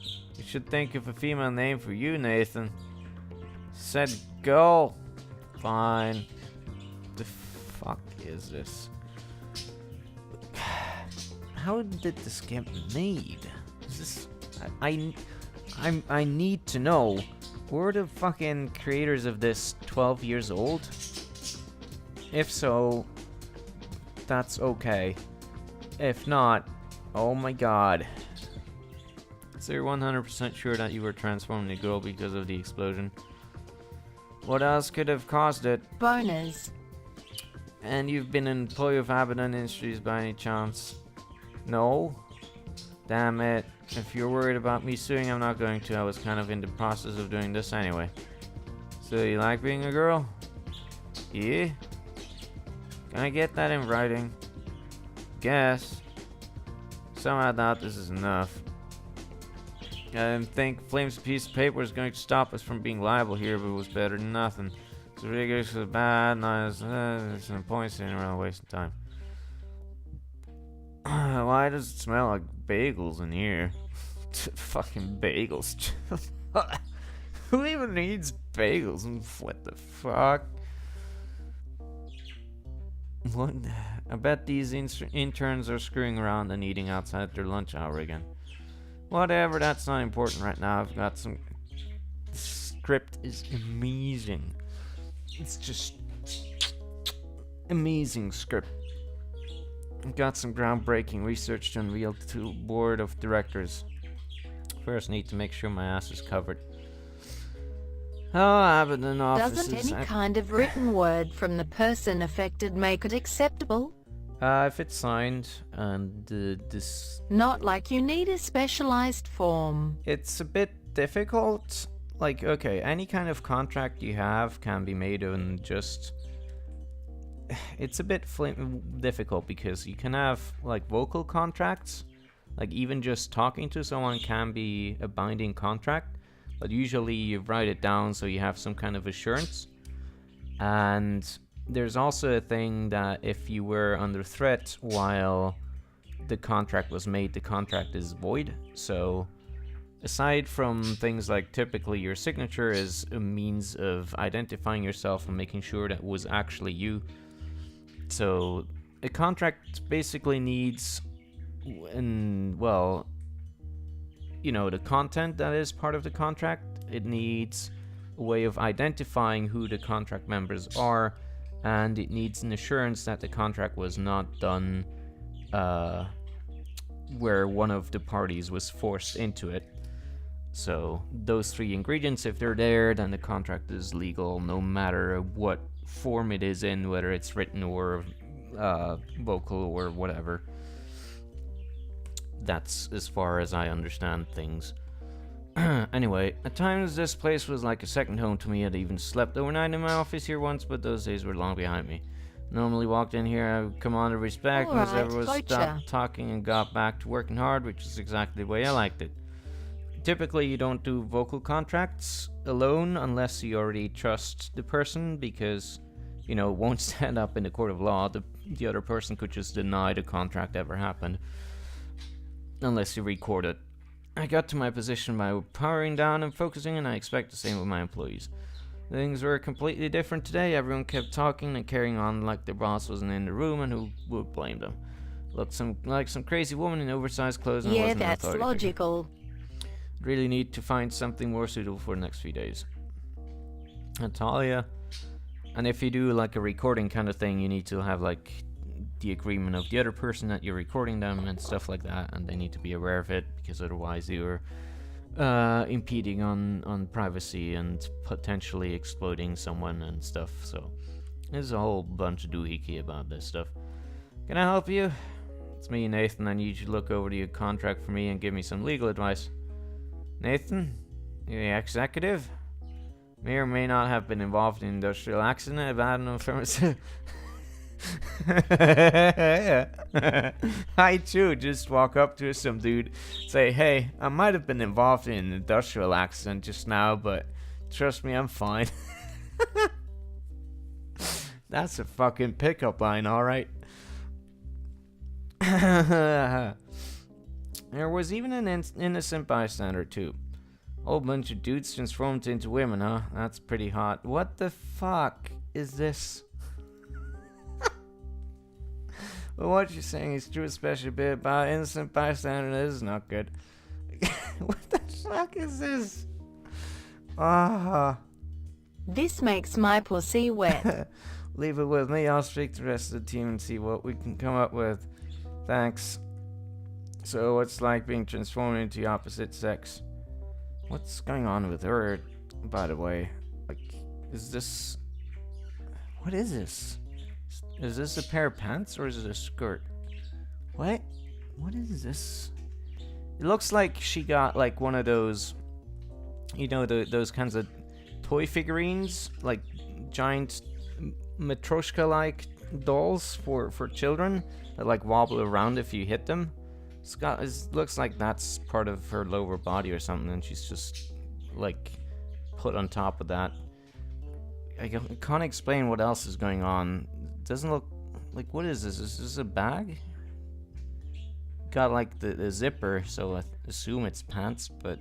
You should think of a female name for you, Nathan. Said go. Fine. The fuck is this? How did this get made? Is this... I need to know. Were the fucking creators of this 12 years old? If so, that's okay. If not, oh my god. So you're 100% sure that you were transforming the girl because of the explosion? What else could have caused it? Boners. And you've been an employee of Abaddon Industries by any chance? No? Damn it. If you're worried about me suing, I'm not going to. I was kind of in the process of doing this anyway. So you like being a girl? Yeah? Can I get that in writing? Guess. Somehow I doubt this is enough. I didn't think Flame's piece of paper was going to stop us from being liable here, but it was better than nothing. It's ridiculously bad, it's no point sitting around wasting time. Why does it smell like bagels in here? Fucking bagels. Who even needs bagels? What the fuck? What? I bet these interns are screwing around and eating outside their lunch hour again. Whatever, that's not important right now. I've got some... The script is amazing. It's just... amazing script. I've got some groundbreaking research to unveil to the board of directors. First, need to make sure my ass is covered. Oh, Abaddon offices... Doesn't any kind of written word from the person affected make it acceptable? If it's signed and this... Not like you need a specialized form. It's a bit difficult. Like, okay, any kind of contract you have can be made on just... It's a bit difficult because you can have, like, vocal contracts Like, even just talking to someone can be a binding contract, but usually you write it down so you have some kind of assurance. And there's also a thing that if you were under threat while the contract was made, the contract is void. So aside from things like typically your signature is a means of identifying yourself and making sure that it was actually you. So a contract basically needs, well, you know, the content that is part of the contract. It needs a way of identifying who the contract members are, and it needs an assurance that the contract was not done where one of the parties was forced into it. So those three ingredients, if they're there, then the contract is legal no matter what form it is in, whether it's written or vocal or whatever. That's as far as I understand things. Anyway, at times this place was like a second home to me. I'd even slept overnight in my office here once, but those days were long behind me. Normally walked in here, I would command of respect, and everyone stopped talking and got back to working hard, which is exactly the way I liked it. Typically, you don't do vocal contracts alone unless you already trust the person, because, you know, it won't stand up in the court of law. The other person could just deny the contract ever happened, unless you record it. I got to my position by powering down and focusing, and I expect the same with my employees. Things were completely different today. Everyone kept talking and carrying on like their boss wasn't in the room, and who would blame them? Looked like some crazy woman in oversized clothes and wasn't an that's authority logical. figure. Really need to find something more suitable for the next few days. Natalia. And if you do like a recording kind of thing, you need to have like the agreement of the other person that you're recording them and stuff like that, and they need to be aware of it, because otherwise you're impeding on privacy and potentially exploiting someone and stuff. So there's a whole bunch of doohickey about this stuff. Can I help you? It's me, Nathan. I need you to look over your contract for me and give me some legal advice. Nathan, you're the executive? May or may not have been involved in an industrial accident. I've had no affirmative. I too just walk up to some dude, say, hey, I might have been involved in an industrial accident just now, but trust me, I'm fine. That's a fucking pickup line, alright. There was even an innocent bystander too. Whole bunch of dudes transformed into women, huh? That's pretty hot. What the fuck is this? Well, what you're saying is true, especially a bit about innocent bystander. This is not good. What the fuck is this? This makes my pussy wet. Leave it with me. I'll speak to the rest of the team and see what we can come up with. Thanks. So, what's like being transformed into the opposite sex? What's going on with her, by the way? Like, is this... What is this? Is this a pair of pants or is it a skirt? What? What is this? It looks like she got like one of those, you know, those kinds of toy figurines, like giant Matryoshka-like dolls for children that like wobble around if you hit them. It looks like that's part of her lower body or something, and she's just like put on top of that. I can't explain what else is going on. Doesn't look like, what is this? Is this a bag? Got like the zipper, so I assume it's pants, but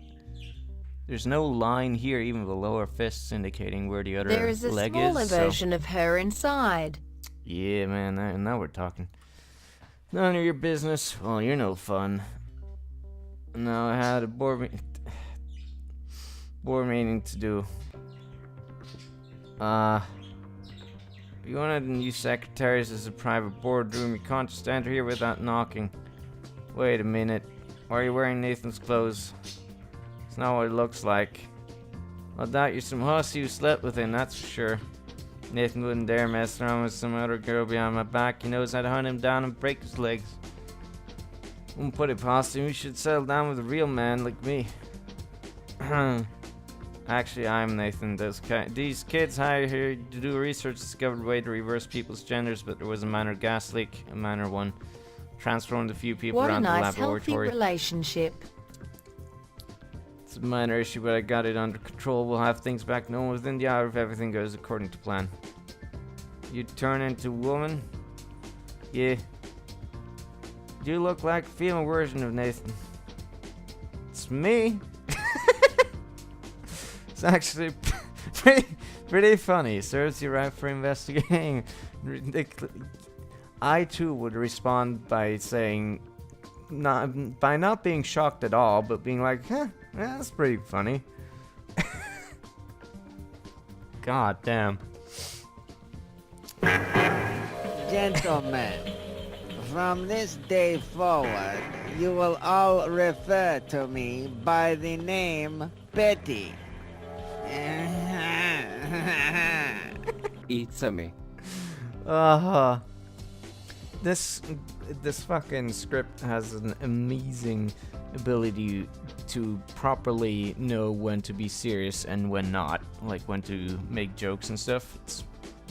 there's no line here, even below her fists, indicating where the other leg is. There is a smaller version of her inside. Yeah, man, now we're talking. None of your business. Well, you're no fun. Now I had a board meeting to do. If you wanted new secretaries as a private boardroom, you can't just enter here without knocking. Wait a minute. Why are you wearing Nathan's clothes? It's not what it looks like. I doubt you're some hussy who slept with him, that's for sure. Nathan wouldn't dare mess around with some other girl behind my back. He knows how to hunt him down and break his legs. Wouldn't put it past him. You should settle down with a real man like me. Actually, I'm Nathan. These kids hired here to do research discovered a way to reverse people's genders, but there was a minor gas leak, a minor one. transformed a few people What a around the nice, healthy laboratory. relationship. It's a minor issue, but I got it under control. We'll have things back normal within the hour if everything goes according to plan. You turn into a woman? Yeah. You look like a female version of Nathan. It's me. It's actually pretty funny. Serves you right for investigating. I too would respond by saying, not being shocked at all, but being like, huh, that's pretty funny. God damn. Gentlemen, from this day forward, you will all refer to me by the name Betty. It's me. This fucking script has an amazing ability to properly know when to be serious and when not, like when to make jokes and stuff.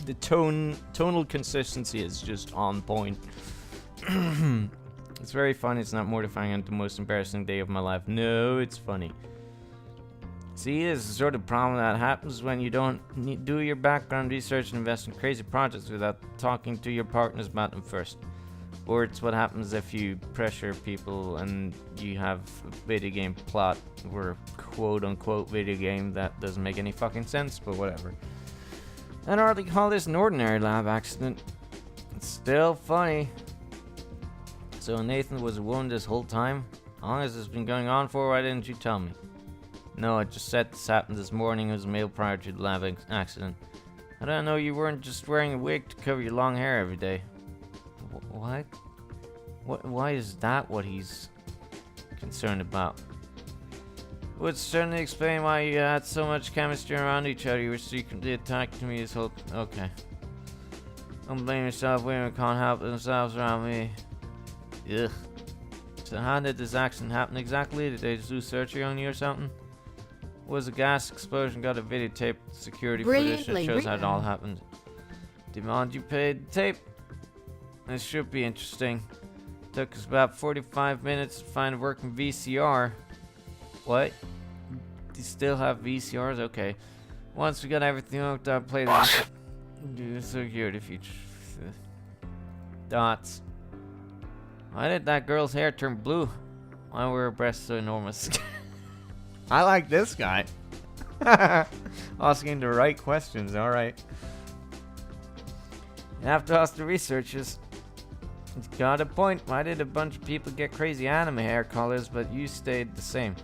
The tonal consistency is just on point. It's very funny. It's not mortifying and the most embarrassing day of my life. No, it's funny. See, this is the sort of problem that happens when you don't do your background research and invest in crazy projects without talking to your partners about them first. Or it's what happens if you pressure people and you have a video game plot or quote-unquote video game that doesn't make any fucking sense, but whatever. I'd hardly call this an ordinary lab accident. It's still funny. So Nathan was a woman this whole time? How long has this been going on for? Why didn't you tell me? No, I just said this happened this morning. It was a male prior to the lab accident. I don't know you weren't just wearing a wig to cover your long hair every day. What? Why is that what he's concerned about? Would certainly explain why you had so much chemistry around each other. You were secretly attacking me this whole... Okay. Don't blame yourself. Women can't help themselves around me. Ugh. So how did this accident happen exactly? Did they do surgery on you or something? Was a gas explosion? Got a videotape security footage that shows how it all happened. Demand you paid the tape. This should be interesting. Took us about 45 minutes to find a working VCR. What? You still have VCRs? Okay. Once we got everything hooked up, play the security feature. Dots. Why did that girl's hair turn blue? Why were her breasts so enormous? I like this guy. Asking the right questions, alright. You have to ask the researchers. He's got a point. Why did a bunch of people get crazy anime hair colors, but you stayed the same?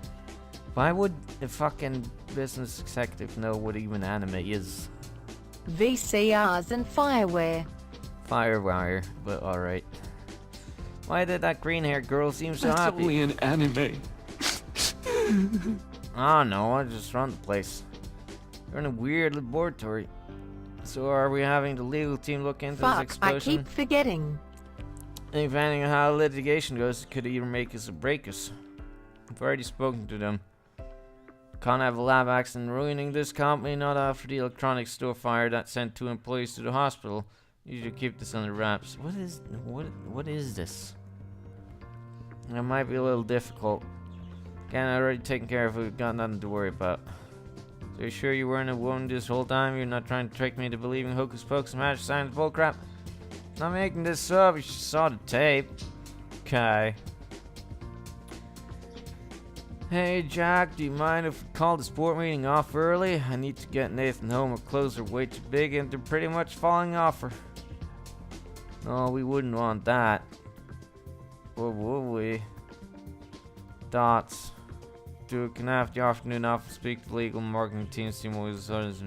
Why would a fucking business executive know what even anime is? VCRs and Fireware. Firewire, but alright. Why did that green haired girl seem so That's happy? only an anime. Oh no, I just run the place. You're in a weird laboratory. So are we having the legal team look into this Fuck, I explosion? keep forgetting. Depending on how litigation goes, it could either make us or break us. I've already spoken to them. Can't have a lab accident ruining this company, not after the electronics store fire that sent 2 employees to the hospital. You should keep this under wraps. What is this? It might be a little difficult. Again, I already taken care of it. We've got nothing to worry about. So you sure you weren't a woman this whole time? You're not trying to trick me into believing hocus pocus magic science bullcrap? Not making this up. You saw the tape. Okay. Hey Jack, do you mind if we call the sport meeting off early? I need to get Nathan home. Her clothes are way too big and they're pretty much falling off her. No, we wouldn't want that. Or would we? Dots. Do it. Can I have the afternoon off and speak to the legal marketing team, see what was others.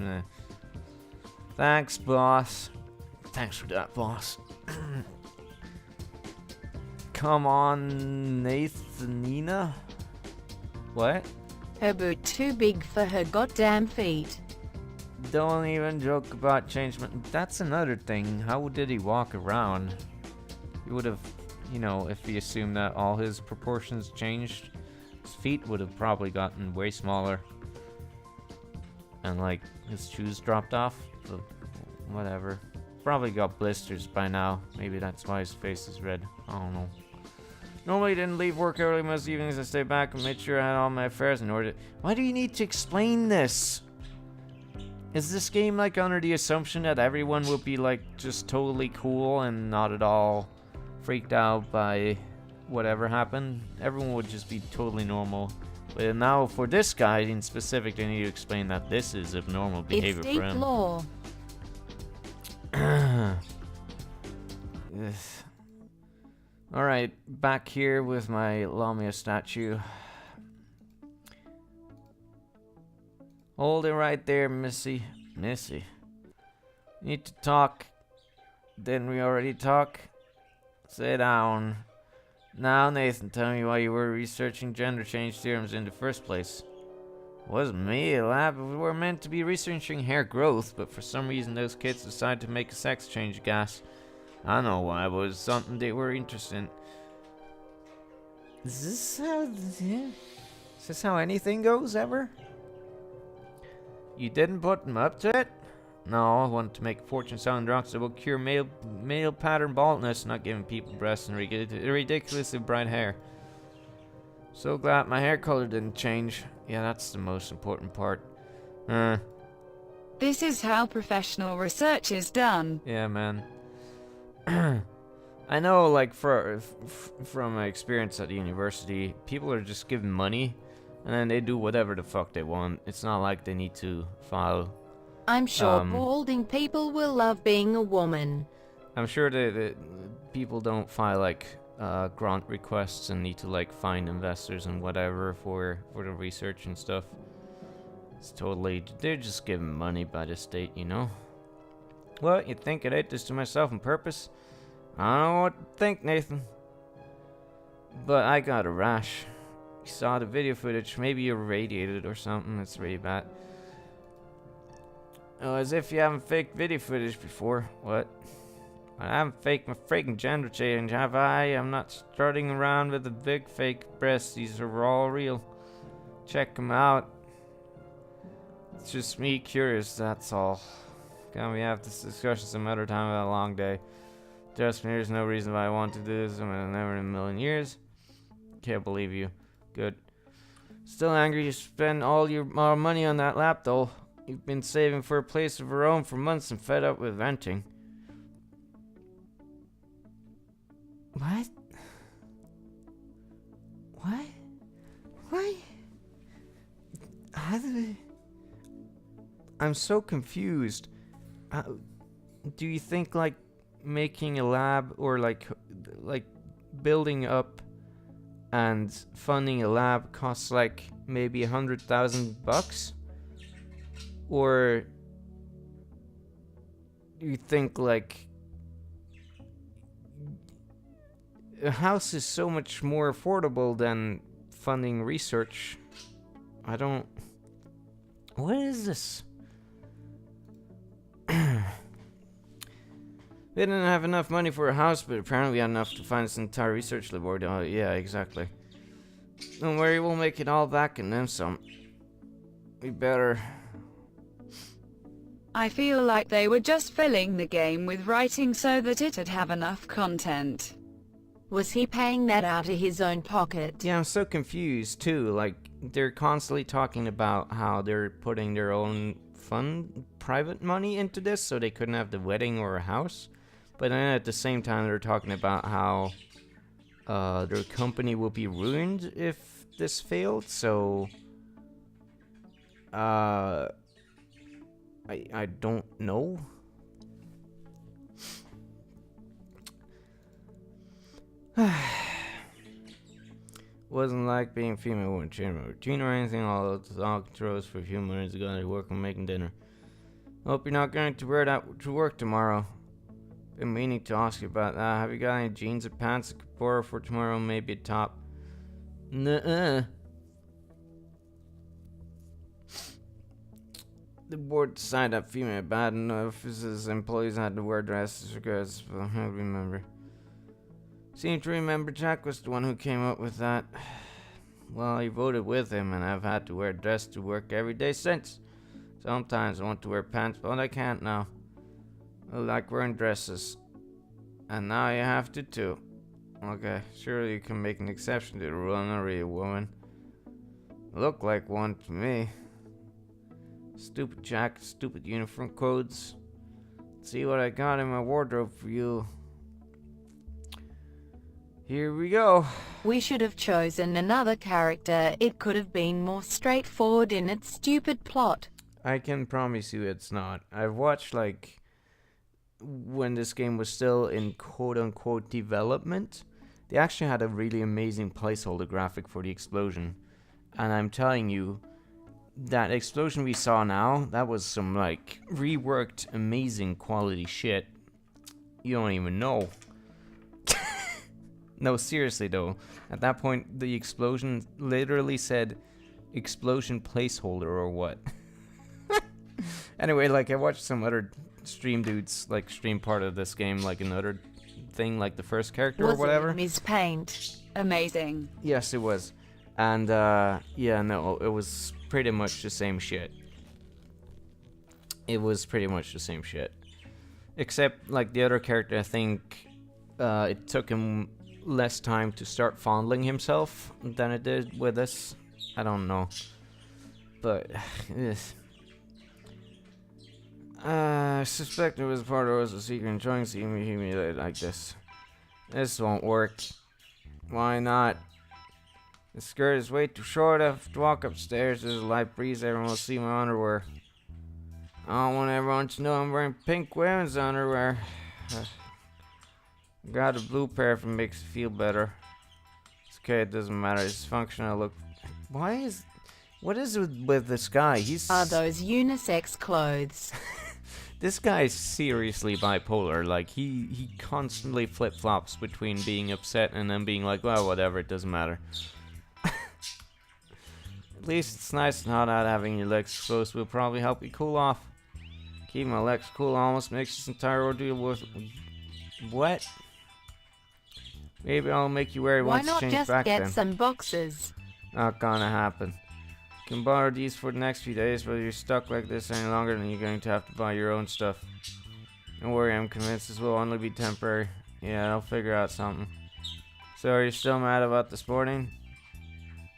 Thanks, boss. Thanks for that, boss. Come on, Nathanina. What? Her boot too big for her goddamn feet. Don't even joke about changement. That's another thing. How did he walk around? He would have, you know, if he assumed that all his proportions changed, his feet would have probably gotten way smaller. And like, his shoes dropped off. But whatever. Probably got blisters by now. Maybe that's why his face is red. I don't know. Normally didn't leave work early most evenings. I stayed back and made sure I had all my affairs in order. Why do you need to explain this? Is this game like under the assumption that everyone will be like just totally cool and not at all freaked out by whatever happened? Everyone would just be totally normal. But now for this guy in specific, they need to explain that this is abnormal behavior It's for deep him. law. Alright, back here with my Lamia statue. Hold it right there, Missy. Missy. Need to talk. Didn't we already talk? Sit down. Now, Nathan, tell me why you were researching gender change theorems in the first place. It wasn't me, lab. We were meant to be researching hair growth, but for some reason those kids decided to make a sex change gas. I know why, but it was something they were interested in. Is this how anything goes, ever? You didn't put them up to it? No, I wanted to make a fortune selling drugs that will cure male pattern baldness, not giving people breasts and ridiculously bright hair. So glad my hair color didn't change. Yeah, that's the most important part. This is how professional research is done. Yeah, man. I know, like, from my experience at the university, people are just given money, and then they do whatever the fuck they want. It's not like they need to file. I'm sure balding people will love being a woman. I'm sure that people don't file, like, grant requests and need to, like, find investors and whatever for the research and stuff. It's totally, they're just given money by the state, you know? What, you think I did this to myself on purpose? I don't know what to think, Nathan. But I got a rash. You saw the video footage. Maybe you're radiated or something. It's really bad. Oh, as if you haven't faked video footage before. What? I haven't faked my freaking gender change, have I? I'm not strutting around with a big fake breasts. These are all real. Check them out. It's just me curious, that's all. Can we have this discussion some other time about a long day? Trust me, there's no reason why I want to do this. I'm never in a million years. Can't believe you. Good. Still angry you spend all your money on that lap, though. You've been saving for a place of your own for months and fed up with renting. What? What? What? How did I... I'm so confused. Do you think, like, making a lab or like building up and funding a lab costs like maybe $100,000? Or do you think like a house is so much more affordable than funding research? I don't... What is this? We didn't have enough money for a house, but apparently we had enough to fund this entire research laboratory. Oh, yeah, exactly. Don't worry, we'll make it all back and then some. We better... I feel like they were just filling the game with writing so that it'd have enough content. Was he paying that out of his own pocket? Yeah, I'm so confused, too. Like, they're constantly talking about how they're putting their own private money into this so they couldn't have the wedding or a house. But then at the same time, they're talking about how their company will be ruined if this failed. So, I don't know. Wasn't like being female with routine or anything. All controls for humans is going to work on making dinner. Hope you're not going to wear that to work tomorrow. Been meaning to ask you about that. Have you got any jeans or pants I could borrow for tomorrow? Maybe a top. Nuh-uh. The board decided that female bad enough as employees had to wear dresses because I don't remember. Seem to remember Jack was the one who came up with that. Well, I voted with him and I've had to wear a dress to work every day since. Sometimes I want to wear pants, but I can't now. I like wearing dresses. And now you have to too. Okay, surely you can make an exception to the rule. I'm not really a woman. Look like one to me. Stupid jacket, stupid uniform codes. See what I got in my wardrobe for you. Here we go. We should have chosen another character. It could have been more straightforward in its stupid plot. I can promise you it's not. I've watched, like, when this game was still in quote-unquote development, they actually had a really amazing placeholder graphic for the explosion. And I'm telling you, that explosion we saw now, that was some, like, reworked, amazing quality shit. You don't even know. No, seriously though. At that point, the explosion literally said explosion placeholder or what. Anyway, like, I watched some other stream dudes, like, stream part of this game, like another thing, like the first character or whatever. Miss Paint. Amazing. Yes, it was. And, yeah, no, it was pretty much the same shit. It was pretty much the same shit. Except, like, the other character, I think, it took him less time to start fondling himself than it did with this. I don't know. But, I suspect it was part of a secret enjoying seeing me humiliated like this. This won't work. Why not? The skirt is way too short. I have to walk upstairs. There's a light breeze. Everyone will see my underwear. I don't want everyone to know I'm wearing pink women's underwear. Got a blue pair if it makes you feel better. It's okay, it doesn't matter. It's functional. Look. What is with this guy? Are those unisex clothes? This guy is seriously bipolar. Like, he constantly flip-flops between being upset and then being like, well, whatever, it doesn't matter. At least it's nice and hot out. Having your legs exposed will probably help you cool off. Keeping my legs cool almost makes this entire ordeal worth... What? Maybe I'll make you wear it Why once not change just back get then. some boxes? Not gonna happen. You can borrow these for the next few days, but you're stuck like this any longer, then you're going to have to buy your own stuff. Don't worry, I'm convinced this will only be temporary. Yeah, I'll figure out something. So, are you still mad about this morning?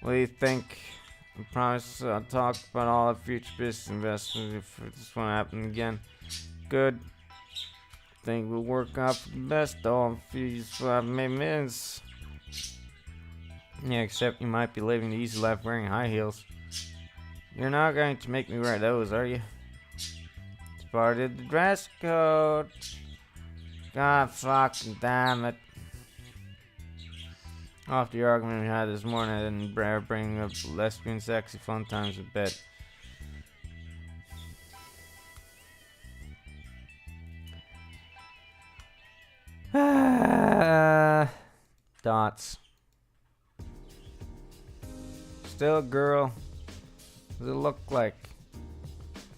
What do you think? I promise I'll talk about all our future business investments if this won't happen again. Good. Think we'll work out for the best though. I've made millions. Yeah, except you might be living the easy life wearing high heels. You're not going to make me wear those, are you? It's part of the dress code. God fucking damn it. After the argument we had this morning, I didn't bring up lesbian sexy fun times in bed. Dots. Still a girl. What does it look like?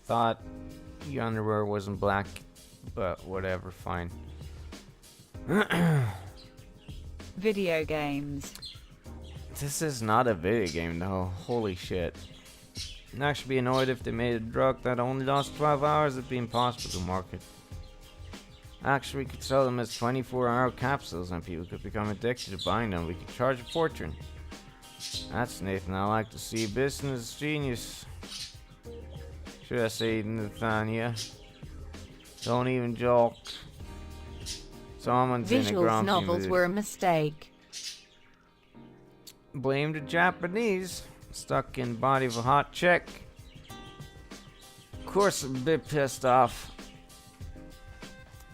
Thought your underwear wasn't black, but whatever, fine. Video games. This is not a video game though, holy shit. I'd actually be annoyed if they made a drug that only lasts 12 hours. It'd be impossible to market. Actually, we could sell them as 24-hour capsules and people could become addicted to buying them. We could charge a fortune. That's Nathan. I like to see business genius. Should I say Nathania? Don't even joke. Someone's in a Visuals grumpy novels mood. were a mistake. Blame the Japanese. Stuck in the body of a hot chick. Of course, I'm a bit pissed off.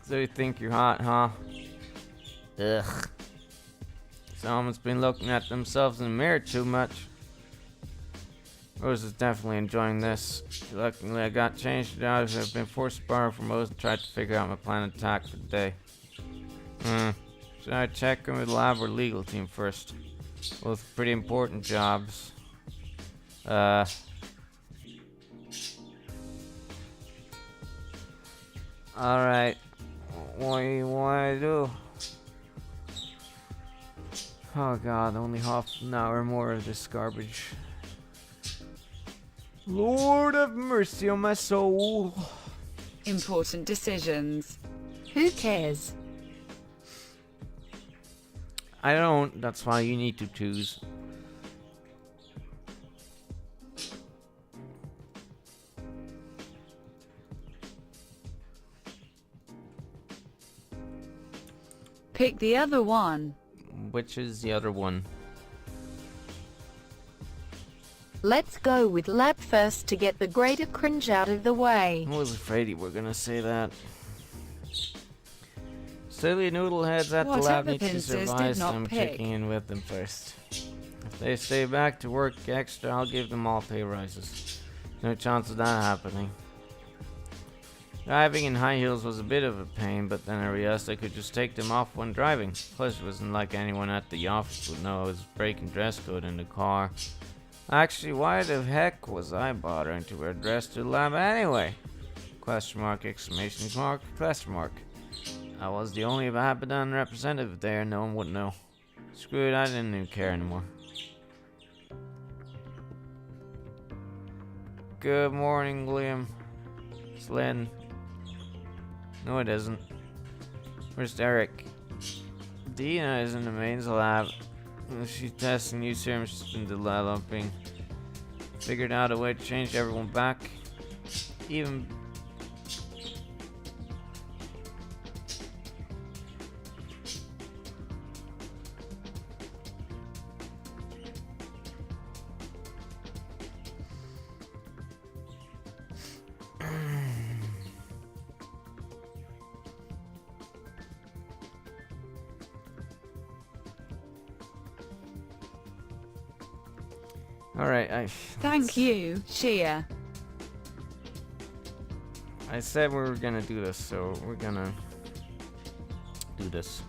So you think you're hot, huh? Ugh. Someone's been looking at themselves in the mirror too much. Rose is definitely enjoying this. Luckily, I got changed out as I've been forced to borrow from Rose and tried to figure out my plan of attack for the day. Should I check in with the lab or legal team first? Both pretty important jobs. Alright. What do you want to do? Oh god, only half an hour more of this garbage. Lord have mercy on my soul. Important decisions. Who cares? I don't. That's why you need to choose. Pick the other one. Which is the other one? Let's go with lab first to get the greater cringe out of the way. I was afraid you were gonna say that. Silly noodleheads at the lab Whatever need to Pincers survive, did so not I'm pick. checking in with them first. If they stay back to work extra, I'll give them all pay rises. No chance of that happening. Driving in high heels was a bit of a pain, but then I realized I could just take them off when driving. Plus, it wasn't like anyone at the office would know I was breaking dress code in the car. Actually, why the heck was I bothering to wear a dress to the lab anyway? Question mark, exclamation mark, question mark. I was the only Abaddon representative there, no one would know. Screw it, I didn't even care anymore. Good morning, Liam. It's Lynn. No, it isn't. Where's Derek? Dina is in the mains lab. She's testing new serums in developing. Figured out a way to change everyone back. Even... Alright, Thank you, Shia. I said we were gonna do this, so we're gonna do this.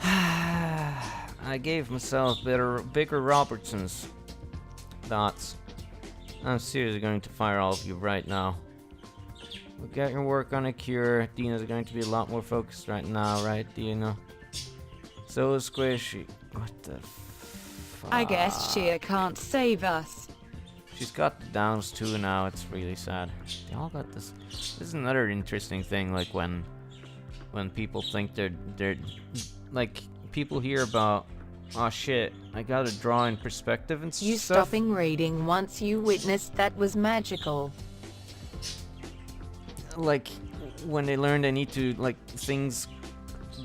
I gave myself bigger Robertsons dots. I'm seriously going to fire all of you right now. We'll get your work on a cure. Dina's going to be a lot more focused right now, right, Dina? So is Squishy. What the fuck? I guess Shia can't save us. She's got the downs too now. It's really sad. They all got this. This is another interesting thing. Like when people think they're like people hear about, oh shit, I gotta draw in perspective and You stuff. stopping reading once you witnessed that was magical. Like when they learn they need to like things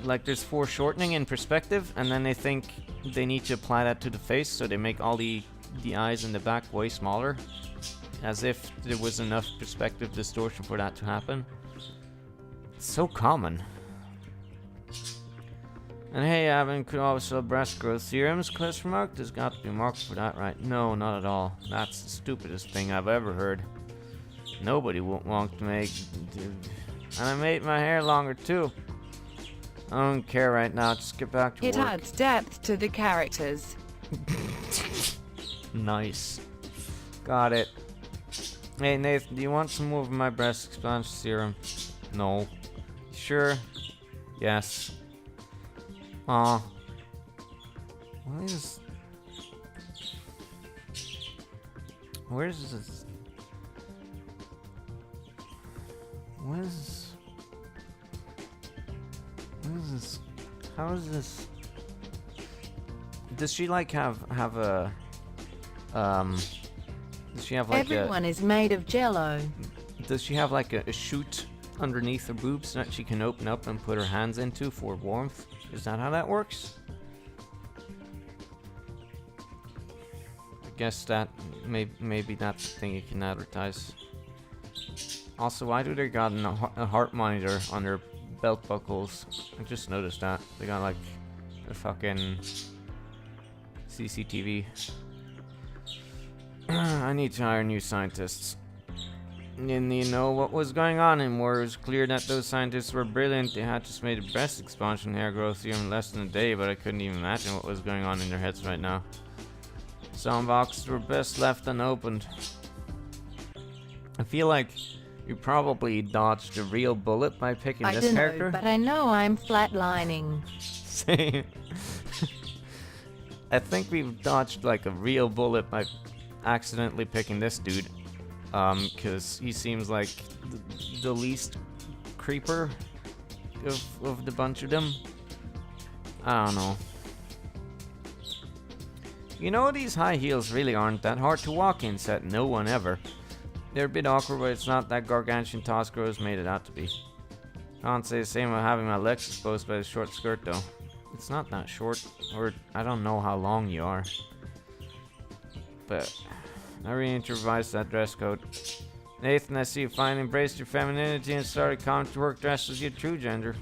like there's foreshortening in perspective, and then they think they need to apply that to the face, so they make all the eyes in the back way smaller, as if there was enough perspective distortion for that to happen. It's so common. And hey, Evan, could always sell breast growth serums? Question mark? There's got to be a market for that, right? No, not at all. That's the stupidest thing I've ever heard. Nobody won't want to make... And I made my hair longer too. I don't care right now, just get back to It work. adds depth to the characters. Nice. Got it. Hey Nathan, do you want some more of my breast expansion serum? No. Sure? Yes. Aw. What is... Where's this? What is... What is this? How is this? Does she like have a does she have like Everyone is made of jello. does she have like a chute underneath her boobs that she can open up and put her hands into for warmth? Is that how that works? I guess that maybe that's the thing you can advertise. Also, why do they got a heart monitor on their belt buckles? I just noticed that. They got like a fucking CCTV. I need to hire new scientists. And you know what was going on anymore. It was clear that those scientists were brilliant. They had just made a breast expansion hair growth serum in less than a day, but I couldn't even imagine what was going on in their heads right now. Some boxes were best left unopened. I feel like you probably dodged a real bullet by picking I this don't character. know, but I know I'm flatlining. Same. I think we've dodged like a real bullet by accidentally picking this dude. Because he seems like the least creeper of the bunch of them. I don't know. You know, these high heels really aren't that hard to walk in, said no one ever. They're a bit awkward, but it's not that gargantuan task Rose made it out to be. Can't say the same about having my legs exposed by the short skirt, though. It's not that short, or I don't know how long you are. But I really need to revise that dress code. Nathan, I see you finally embraced your femininity and started coming to work dressed as your true gender.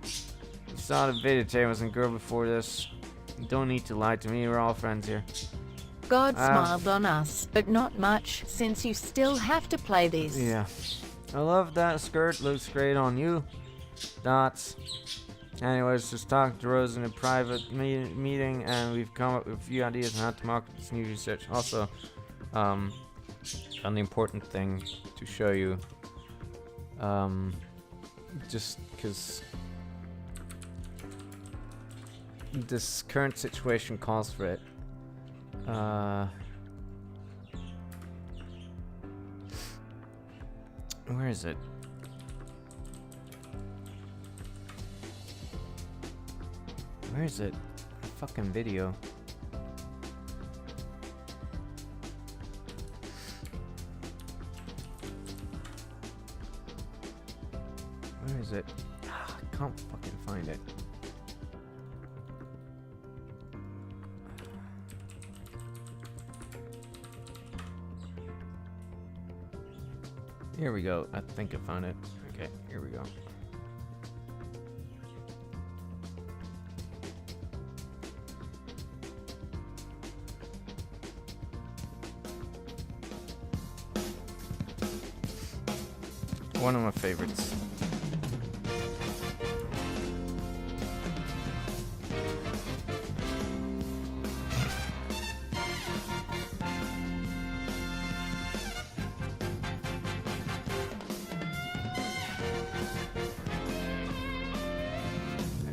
You saw the video wasn't girl before this. You don't need to lie to me, we're all friends here. God smiled on us, but not much, since you still have to play this. Yeah. I love that skirt, looks great on you. Dots. Anyways, just talking to Rose in a private meeting, and we've come up with a few ideas on how to market this new research. Also, an important thing to show you, just because this current situation calls for it. Where is it? Where is it? A fucking video. Where is it? I can't fucking find it. Here we go. I think I found it. Okay, here we go. One of my favorites.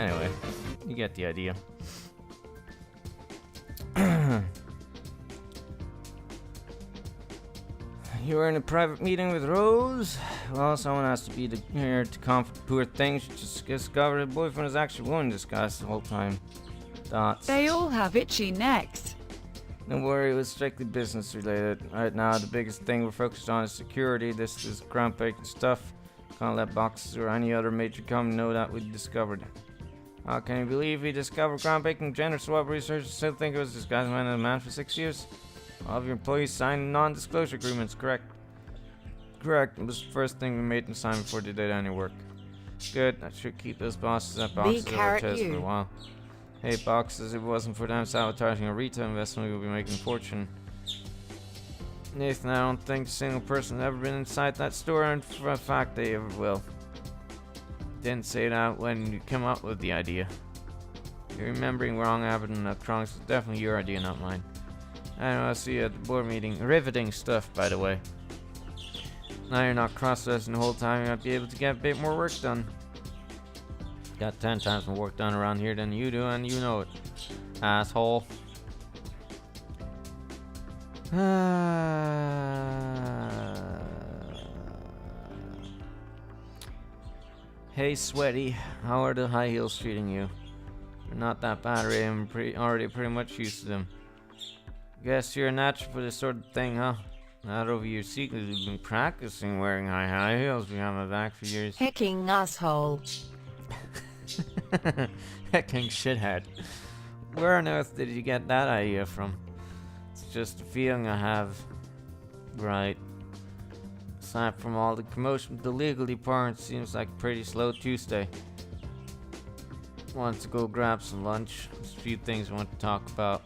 Anyway, you get the idea. You were in a private meeting with Rose? Well, someone has to be here to comfort poor thing. She just discovered her boyfriend was actually one in disguise the whole time. Dots. They all have itchy necks. Don't worry, it was strictly business related. Right now, the biggest thing we're focused on is security. This is groundbreaking stuff. Can't let Boxes or any other major company know that we discovered. How can you believe we discovered groundbreaking gender swap research and still think it was disguised man and a man for 6 years? All of your employees signed non-disclosure agreements, correct? Correct. It was the first thing we made them sign before they did any work. Good. That should keep those bosses at Boxes over our chest for a while. Hey, Boxes, if it wasn't for them sabotaging a retail investment, we would be making a fortune. Nathan, I don't think a single person has ever been inside that store, and for a fact they ever will. Didn't say that when you came up with the idea. You're remembering wrong happened in electronics. It's definitely your idea, not mine. Anyway, I'll see you at the board meeting. Riveting stuff, by the way. Now you're not cross-dressing the whole time, you might be able to get a bit more work done. Got 10 times more work done around here than you do, and you know it. Asshole. Hey, Sweaty, how are the high heels treating you? They're not that bad, Ray. I'm already pretty much used to them. Guess you're a natural for this sort of thing, huh? Not over your secret, we've been practicing wearing high heels behind my back for years. Hecking asshole. Hecking shithead. Where on earth did you get that idea from? It's just a feeling I have. Right. Aside from all the commotion with the legal department, seems like a pretty slow Tuesday. Want to go grab some lunch? There's a few things I want to talk about.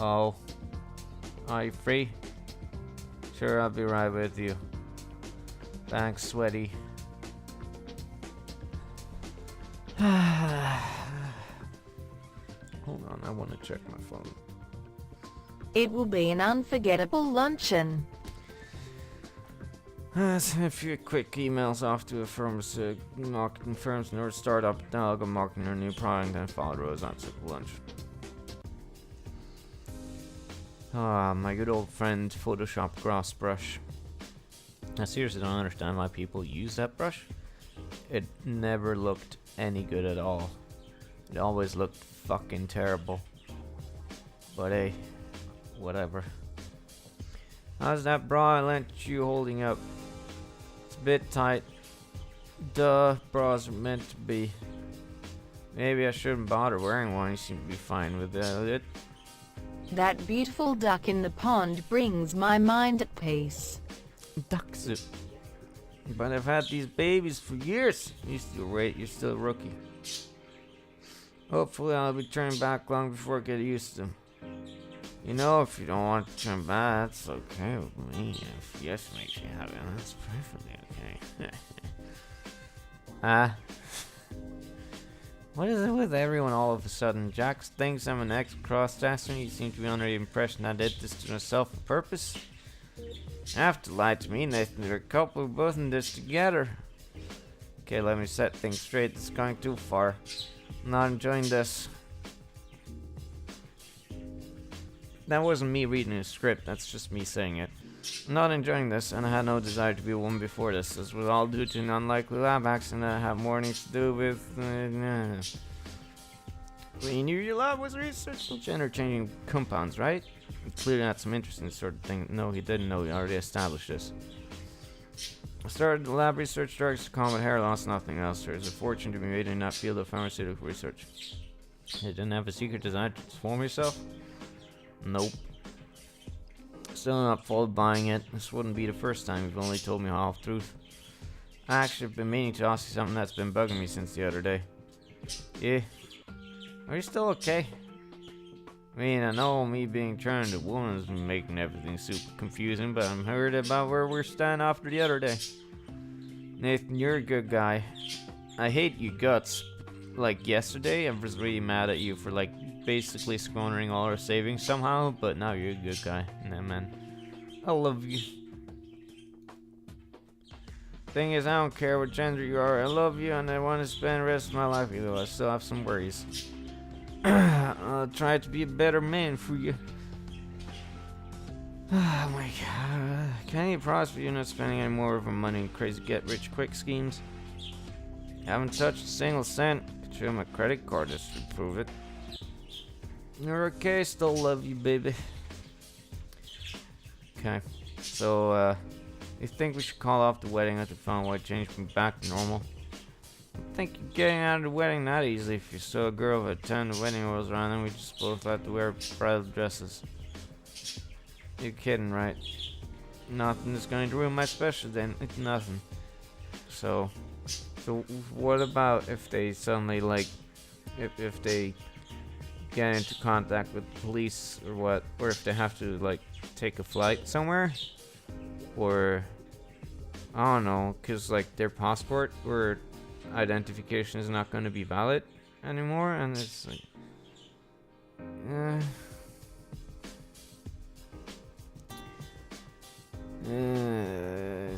Oh. Are you free? Sure, I'll be right with you. Thanks, Sweaty. Hold on, I want to check my phone. It will be an unforgettable luncheon. Send a few quick emails off to a firm's marketing firms in order to start up dialogue on marketing their new product, and follow Rose on to lunch. Ah, my good old friend Photoshop Gloss Brush. I seriously don't understand why people use that brush. It never looked any good at all. It always looked fucking terrible. But hey, whatever. How's that bra I lent you holding up? It's a bit tight. Duh, bras are meant to be. Maybe I shouldn't bother wearing one. You seem to be fine with it. That beautiful duck in the pond brings my mind at peace. Duck soup. But I've had these babies for years. You're still a rookie. Hopefully I'll be turning back long before I get used to them. You know, if you don't want to turn back, that's okay with me. If yes makes you happy, that's perfectly okay. What is it with everyone all of a sudden? Jax thinks I'm an ex-cross-dresser. You seem to be under the impression I did this to myself on purpose. Have to lie to me, Nathan. They're a couple. We're both in this together. Okay, let me set things straight. It's going too far. I'm not enjoying this. That wasn't me reading a script. That's just me saying it. I'm not enjoying this, and I had no desire to be a woman before this. This was all due to an unlikely lab accident that had mornings to do with... Well, you knew your lab was researching gender-changing compounds, right? He clearly had some interest in this sort of thing. No, he didn't know. He already established this. I started the lab research drugs to combat hair loss, nothing else. There is a fortune to be made in that field of pharmaceutical research. You didn't have a secret desire to transform yourself? Nope. Still not full buying it. This wouldn't be the first time you've only told me half truth. I actually have been meaning to ask you something that's been bugging me since the other day. Yeah. Are you still okay? I mean, I know me being turned to woman is making everything super confusing, but I'm worried about where we're standing after the other day. Nathan, you're a good guy. I hate you guts. Like yesterday, I was really mad at you for like basically squandering all our savings somehow, but now you're a good guy. Nah, man. I love you. Thing is, I don't care what gender you are. I love you and I want to spend the rest of my life with you. I still have some worries. I'll try to be a better man for you. Oh my god. Can you promise you're not spending any more of our money in crazy get-rich-quick schemes? Haven't touched a single cent. Could show my credit card just to prove it. You're okay, still love you, baby. Okay, so, you think we should call off the wedding after found white change from back to normal? I think you're getting out of the wedding that easily. If you're still a girl by the time the wedding rolls around, then we just both have to wear bridal dresses. You're kidding, right? Nothing is going to ruin my special then. It's nothing. So what about if they suddenly, like, if they get into contact with the police or what? Or if they have to, like, take a flight somewhere? Or, I don't know, because, like, their passport or identification is not going to be valid anymore, and it's like,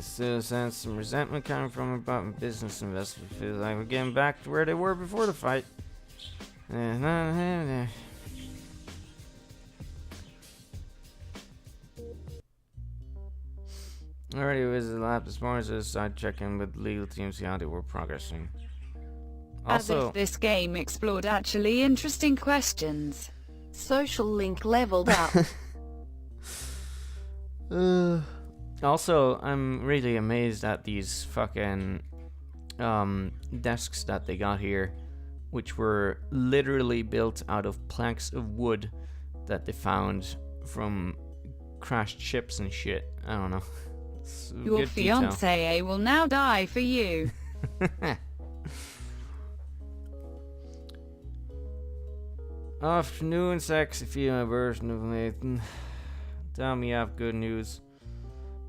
still sense some resentment coming from about my business investment. Feels like we're getting back to where they were before the fight. Already visited the lab this morning, so I decided to check in with the legal team, see how they were progressing. As Also, if this game explored actually interesting questions. Social link leveled up. also, I'm really amazed at these fucking desks that they got here, which were literally built out of planks of wood that they found from crashed ships and shit. I don't know. It's Your good detail. fiancé will now die for you. Afternoon, sexy female version of Nathan. Tell me you have good news.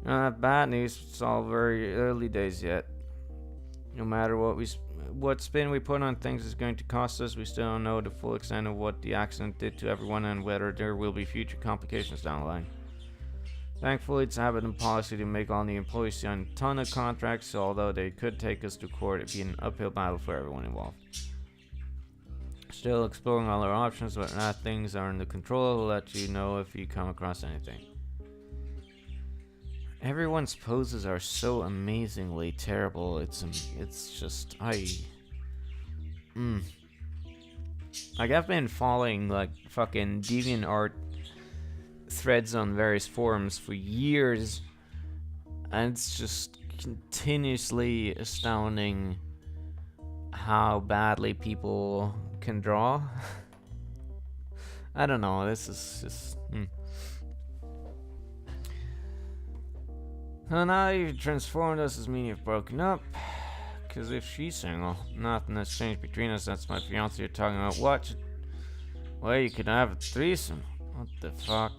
You don't have bad news. It's all very early days yet. No matter what spin we put on things is going to cost us, we still don't know the full extent of what the accident did to everyone and whether there will be future complications down the line. Thankfully, it's habit and policy to make all the employees sign a ton of contracts, so although they could take us to court, it'd be an uphill battle for everyone involved. Still exploring all our options, but now things are under control. We'll let you know if you come across anything. Everyone's poses are so amazingly terrible. It's just Like, I've been following, like, fucking DeviantArt threads on various forums for years, and it's just continuously astounding how badly people can draw. I don't know, this is just... Well, now you've transformed us as mean you've broken up. Because if she's single, nothing has changed between us. That's my fiance you're talking about. What? Well, you could have a threesome. What the fuck?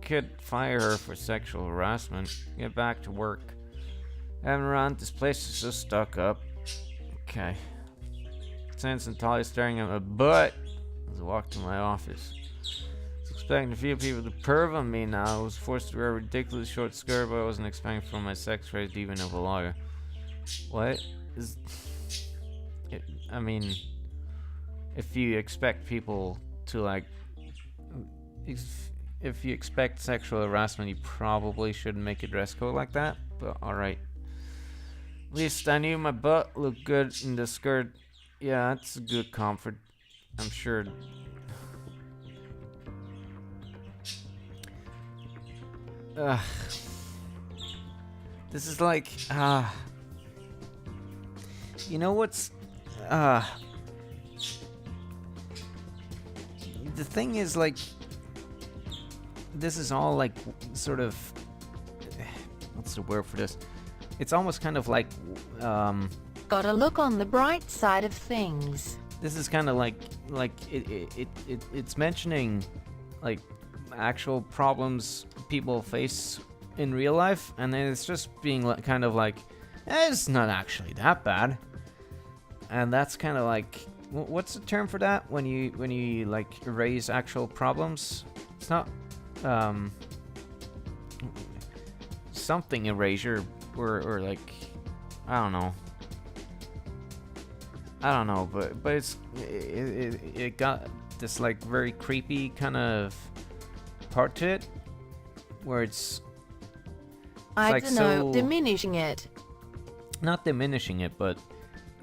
Could fire her for sexual harassment. Get back to work. Haven't around, this place is just stuck up. Okay. Sense and Talia staring at my butt as I walked to my office. I was expecting a few people to perv on me now. I was forced to wear a ridiculous short skirt, but I wasn't expecting from my sex raised even of a lawyer. What is it? I mean, if you expect people to like, if you expect sexual harassment, you probably shouldn't make a dress code like that. But alright. At least I knew my butt looked good in the skirt. Yeah, that's a good comfort. I'm sure. Ugh. This is like, you know what's, the thing is, like, this is all, like, sort of, what's the word for this? It's almost kind of like, Gotta look on the bright side of things. this is kind of like it's mentioning, like, actual problems people face in real life, and then it's just being like, kind of like, it's not actually that bad. And that's kind of like, what's the term for that when you like erase actual problems? It's not something erasure or like, I don't know, but it got this like very creepy kind of part to it where it's I like don't know, so- diminishing it. not diminishing it, but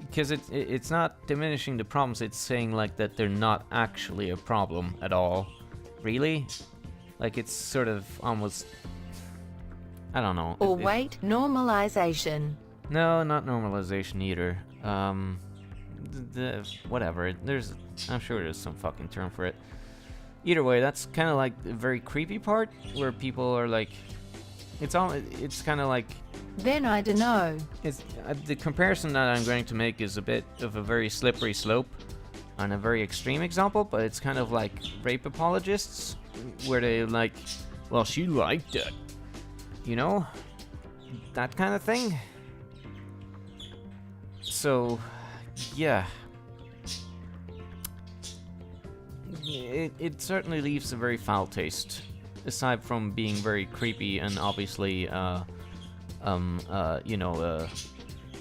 because it's not diminishing the problems, it's saying like that they're not actually a problem at all. Really? Like, it's sort of almost, I don't know. Or wait, normalization. No, not normalization either. Whatever. I'm sure there's some fucking term for it. Either way, that's kind of like the very creepy part where people are like, it's kind of like, Then I don't know. it's the comparison that I'm going to make is a bit of a very slippery slope on a very extreme example, but it's kind of like rape apologists where they like, well, she liked it, you know, that kind of thing. So yeah, it certainly leaves a very foul taste, aside from being very creepy and obviously you know,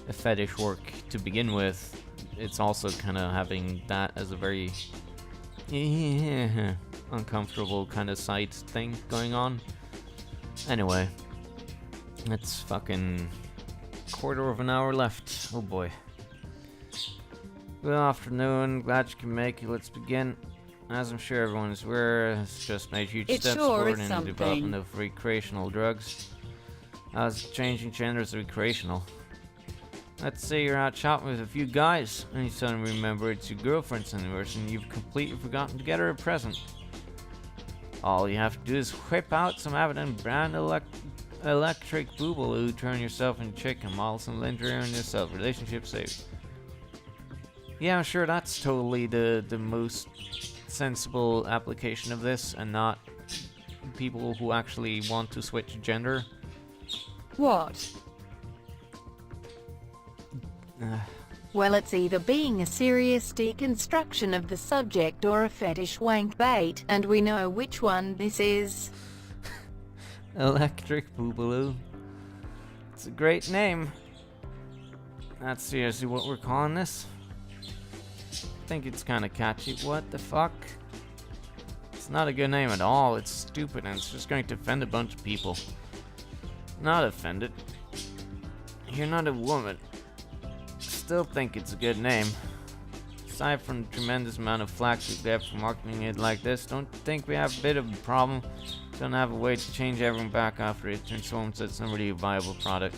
a fetish work to begin with. It's also kind of having that as a very uncomfortable kind of side thing going on. Anyway, it's fucking quarter of an hour left. Oh boy. Good afternoon, glad you can make it. Let's begin. As I'm sure everyone is aware, it's just made huge It steps sure forward is in the something. development of recreational drugs. As changing genders recreational. Let's say you're out shopping with a few guys, and you suddenly remember it's your girlfriend's anniversary, and you've completely forgotten to get her a present. All you have to do is whip out some Avedon brand electric boobaloo, turn yourself into chick, and model some lingerie on yourself. Relationship saved. Yeah, I'm sure that's totally the most sensible application of this, and not people who actually want to switch gender. What? Well, it's either being a serious deconstruction of the subject or a fetish wank bait, and we know which one this is. Electric Boobaloo. It's a great name. That's seriously what we're calling this? I think it's kind of catchy. What the fuck? It's not a good name at all. It's stupid and it's just going to offend a bunch of people. Not offended. You're not a woman. Still think it's a good name. aside from the tremendous amount of flack we get for marketing it like this, don't think we have a bit of a problem. Don't have a way to change everyone back after it transforms into some really viable product.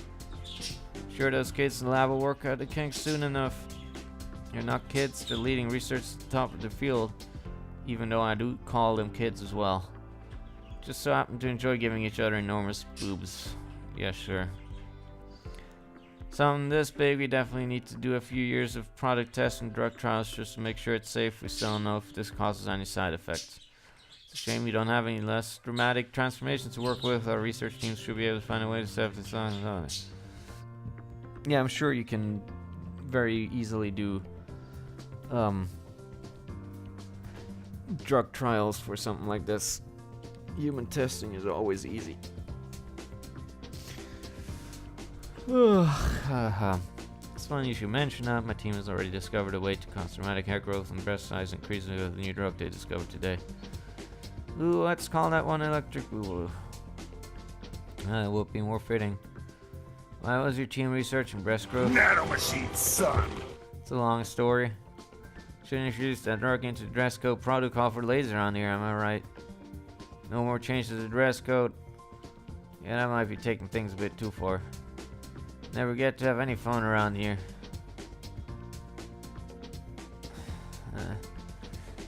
Sure, those kids in the lab will work out the kinks soon enough. They're not kids, they're leading research at the top of the field, even though I do call them kids as well. Just so happen to enjoy giving each other enormous boobs. Yeah, sure. Something this big, we definitely need to do a few years of product tests and drug trials just to make sure it's safe. We still don't know if this causes any side effects. It's a shame we don't have any less dramatic transformations to work with. Our research teams should be able to find a way to set this on. Yeah, I'm sure you can very easily do drug trials for something like this. Human testing is always easy. It's funny you should mention that. My team has already discovered a way to cause dramatic hair growth and breast size increase with the new drug they discovered today. Ooh, let's call that one electric boogaloo. It would be more fitting. Why was your team researching breast growth? Nanomachine, son. It's a long story. Should introduce that drug into the dress code protocol for laser on here, am I right? No more changes to the dress code. Yeah, that might be taking things a bit too far. Never get to have any fun around here.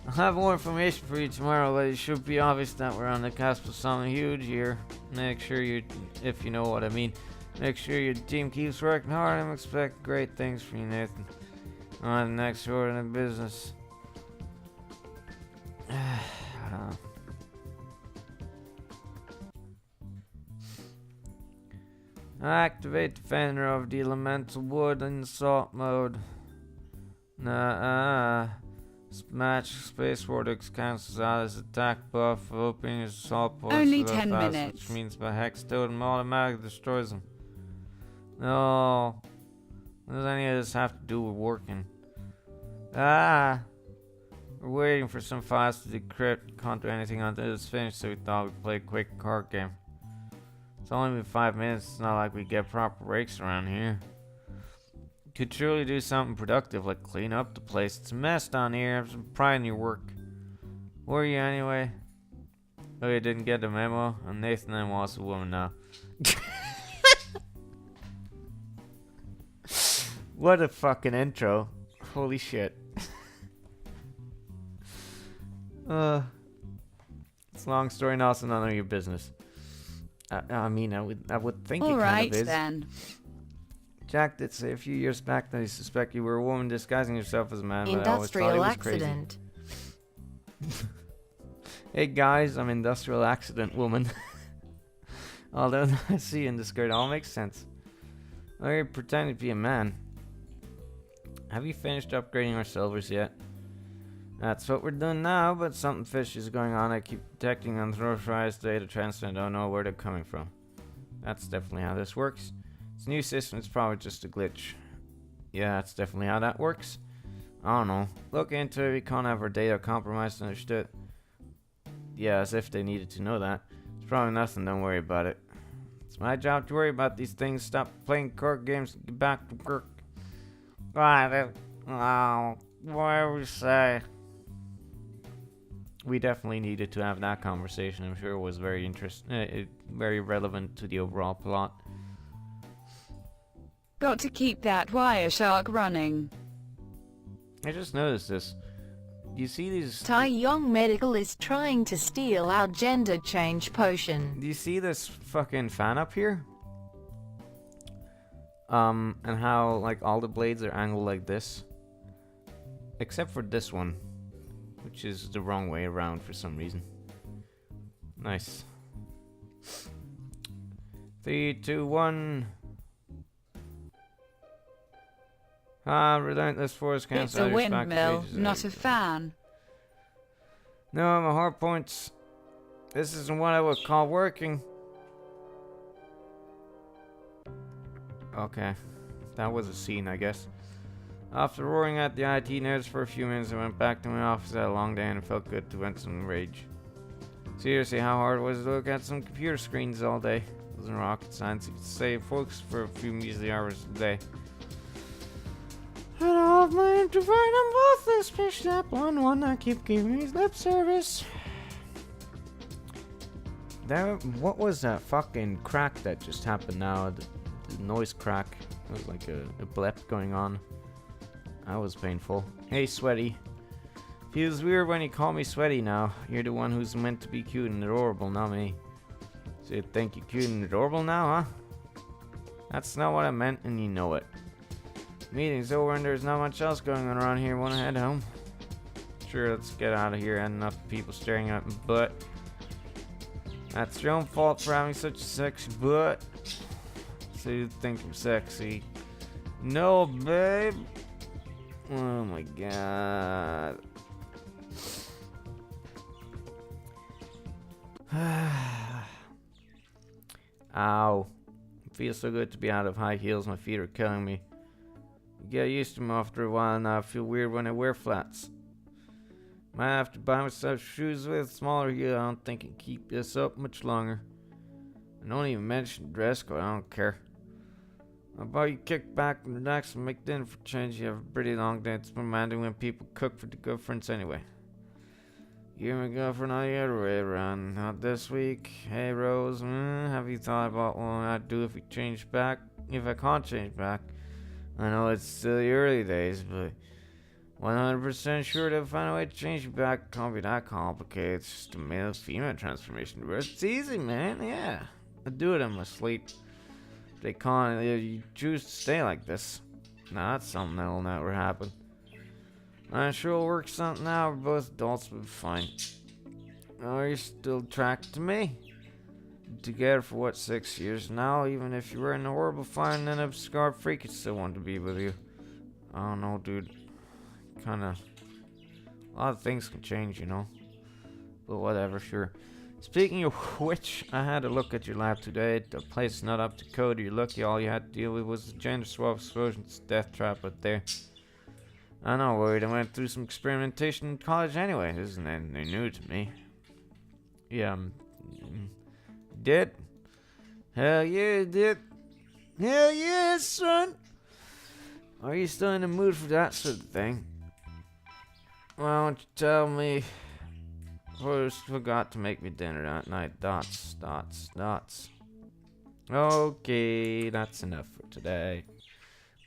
I'll have more information for you tomorrow, but it should be obvious that we're on the cusp of something huge here. Make sure you, if you know what I mean, make sure your team keeps working hard and expect great things from you, Nathan. On the next order of business. Activate Defender of the Elemental Wood in assault mode. Smash Space Vortex cancels out his attack buff, opening his assault points. Only 10 minutes. Which means my Hex Totem automatically destroys him. No. What does any of this have to do with working? We're waiting for some files to decrypt. Can't do anything until it's finished, so we thought we'd play a quick card game. It's only been 5 minutes, it's not like we get proper breaks around here. Could truly do something productive, like clean up the place. It's a mess down here, have some pride in your work. Where are you anyway? Oh, you didn't get the memo? I'm Nathan and I'm also a woman now. What a fucking intro. Holy shit. It's a long story, and also none of your business. I mean, I would think it kind of is. Then. Jack did say a few years back that he suspected you were a woman disguising yourself as a man, but I always thought Industrial he was accident. crazy. Hey guys, I'm industrial accident woman. Although I see in the skirt, all makes sense. Why are you pretending to be a man? Have you finished upgrading our silvers yet? That's what we're doing now, but something fishy is going on. I keep detecting unauthorized data transfer and I don't know where they're coming from. That's definitely how this works. It's a new system, it's probably just a glitch. Yeah, that's definitely how that works. I don't know. Look into it, we can't have our data compromised, understood? Yeah, as if they needed to know that. It's probably nothing, don't worry about it. It's my job to worry about these things. Stop playing card games and get back to work. Whatever you say. We definitely needed to have that conversation. I'm sure it was very interesting, very relevant to the overall plot. Got to keep that Wireshark running. I just noticed this. You see these... Tai Yong Medical is trying to steal our gender change potion. Do you see this fucking fan up here? And how, like, all the blades are angled like this? Except for this one, which is the wrong way around for some reason. Nice. 3, 2, 1. Relentless force It's cancel. a windmill, not a fan. No, my heart points. This isn't what I would call working. Okay. That was a scene, I guess. After roaring at the IT nerds for a few minutes, I went back to my office. I had a long day and it felt good to vent some rage. Seriously, how hard was it to look at some computer screens all day? It wasn't rocket science. You could save folks for a few measly hours a day. And all I'll plan to find them both this fish that one that keep giving me lip service. What was that fucking crack that just happened now? The noise crack. It was like a blip going on. That was painful. Hey, Sweaty. Feels weird when you call me Sweaty now. You're the one who's meant to be cute and adorable, not me. So you think you're cute and adorable now, huh? That's not what I meant, and you know it. Meeting's over and there's not much else going on around here. Wanna head home? Sure, let's get out of here and enough people staring at my butt. That's your own fault for having such a sexy butt. So you think I'm sexy? No, babe. Oh my god. Ow. It feels so good to be out of high heels. My feet are killing me. You get used to them after a while. Now I feel weird when I wear flats. Might have to buy myself shoes with smaller heel. I don't think I can keep this up much longer. And don't even mention dress code. I don't care. How about you kick back and relax and make dinner for change? You have a pretty long day. It's demanding when people cook for the girlfriends anyway. You and my girlfriend all the other way around. Not this week. Hey Rose, have you thought about what I'd do if we change back? If I can't change back? I know it's still the early days, but 100% sure they'll find a way to change you back. Can't be that complicated. It's just a male-female transformation. It's easy, man. Yeah. I do it in my sleep. They can't. You choose to stay like this. Nah, that's something that'll never happen. I'm sure we'll work something out. We're both adults, but fine. Oh, you're still attracted to me? Together for what, 6 years now? Even if you were in a horrible fine and obscure freak, I'd still want to be with you. I don't know, dude. Kinda. A lot of things can change, you know. But whatever, sure. Speaking of which, I had a look at your lab today. The place is not up to code. You're lucky all you had to deal with was the gender swap explosion's death trap out there. I'm not worried. I went through some experimentation in college anyway. This isn't anything new to me. Yeah, did? Hell yeah, did. Hell yeah, son! Are you still in the mood for that sort of thing? Why don't you tell me? First, forgot to make me dinner that night. Dots. Okay, that's enough for today.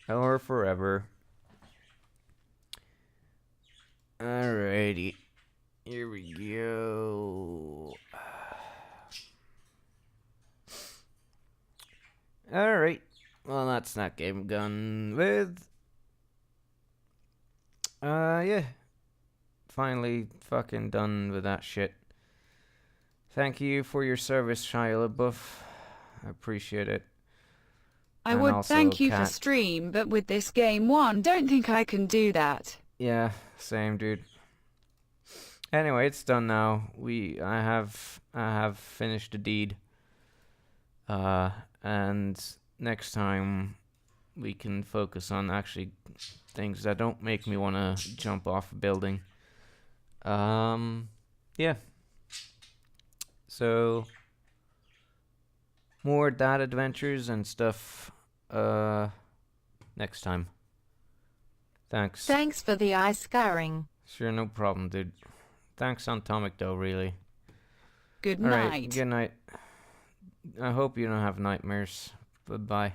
Or forever. Alrighty. Here we go. Alright. Well, that's that game done with. Yeah. Finally fucking done with that shit. Thank you for your service, Shia LaBeouf. I appreciate it. I And would also thank you for Cat. stream, but with this game one, don't think I can do that. Yeah, same, dude. Anyway, it's done now. I have finished the deed. And next time we can focus on actually things that don't make me want to jump off a building. Yeah. So more dad adventures and stuff next time. Thanks. Thanks for the eye scarring. Sure, no problem, dude. Thanks, Atomic, though, really. Good All night. right, good night. I hope you don't have nightmares. Bye-bye.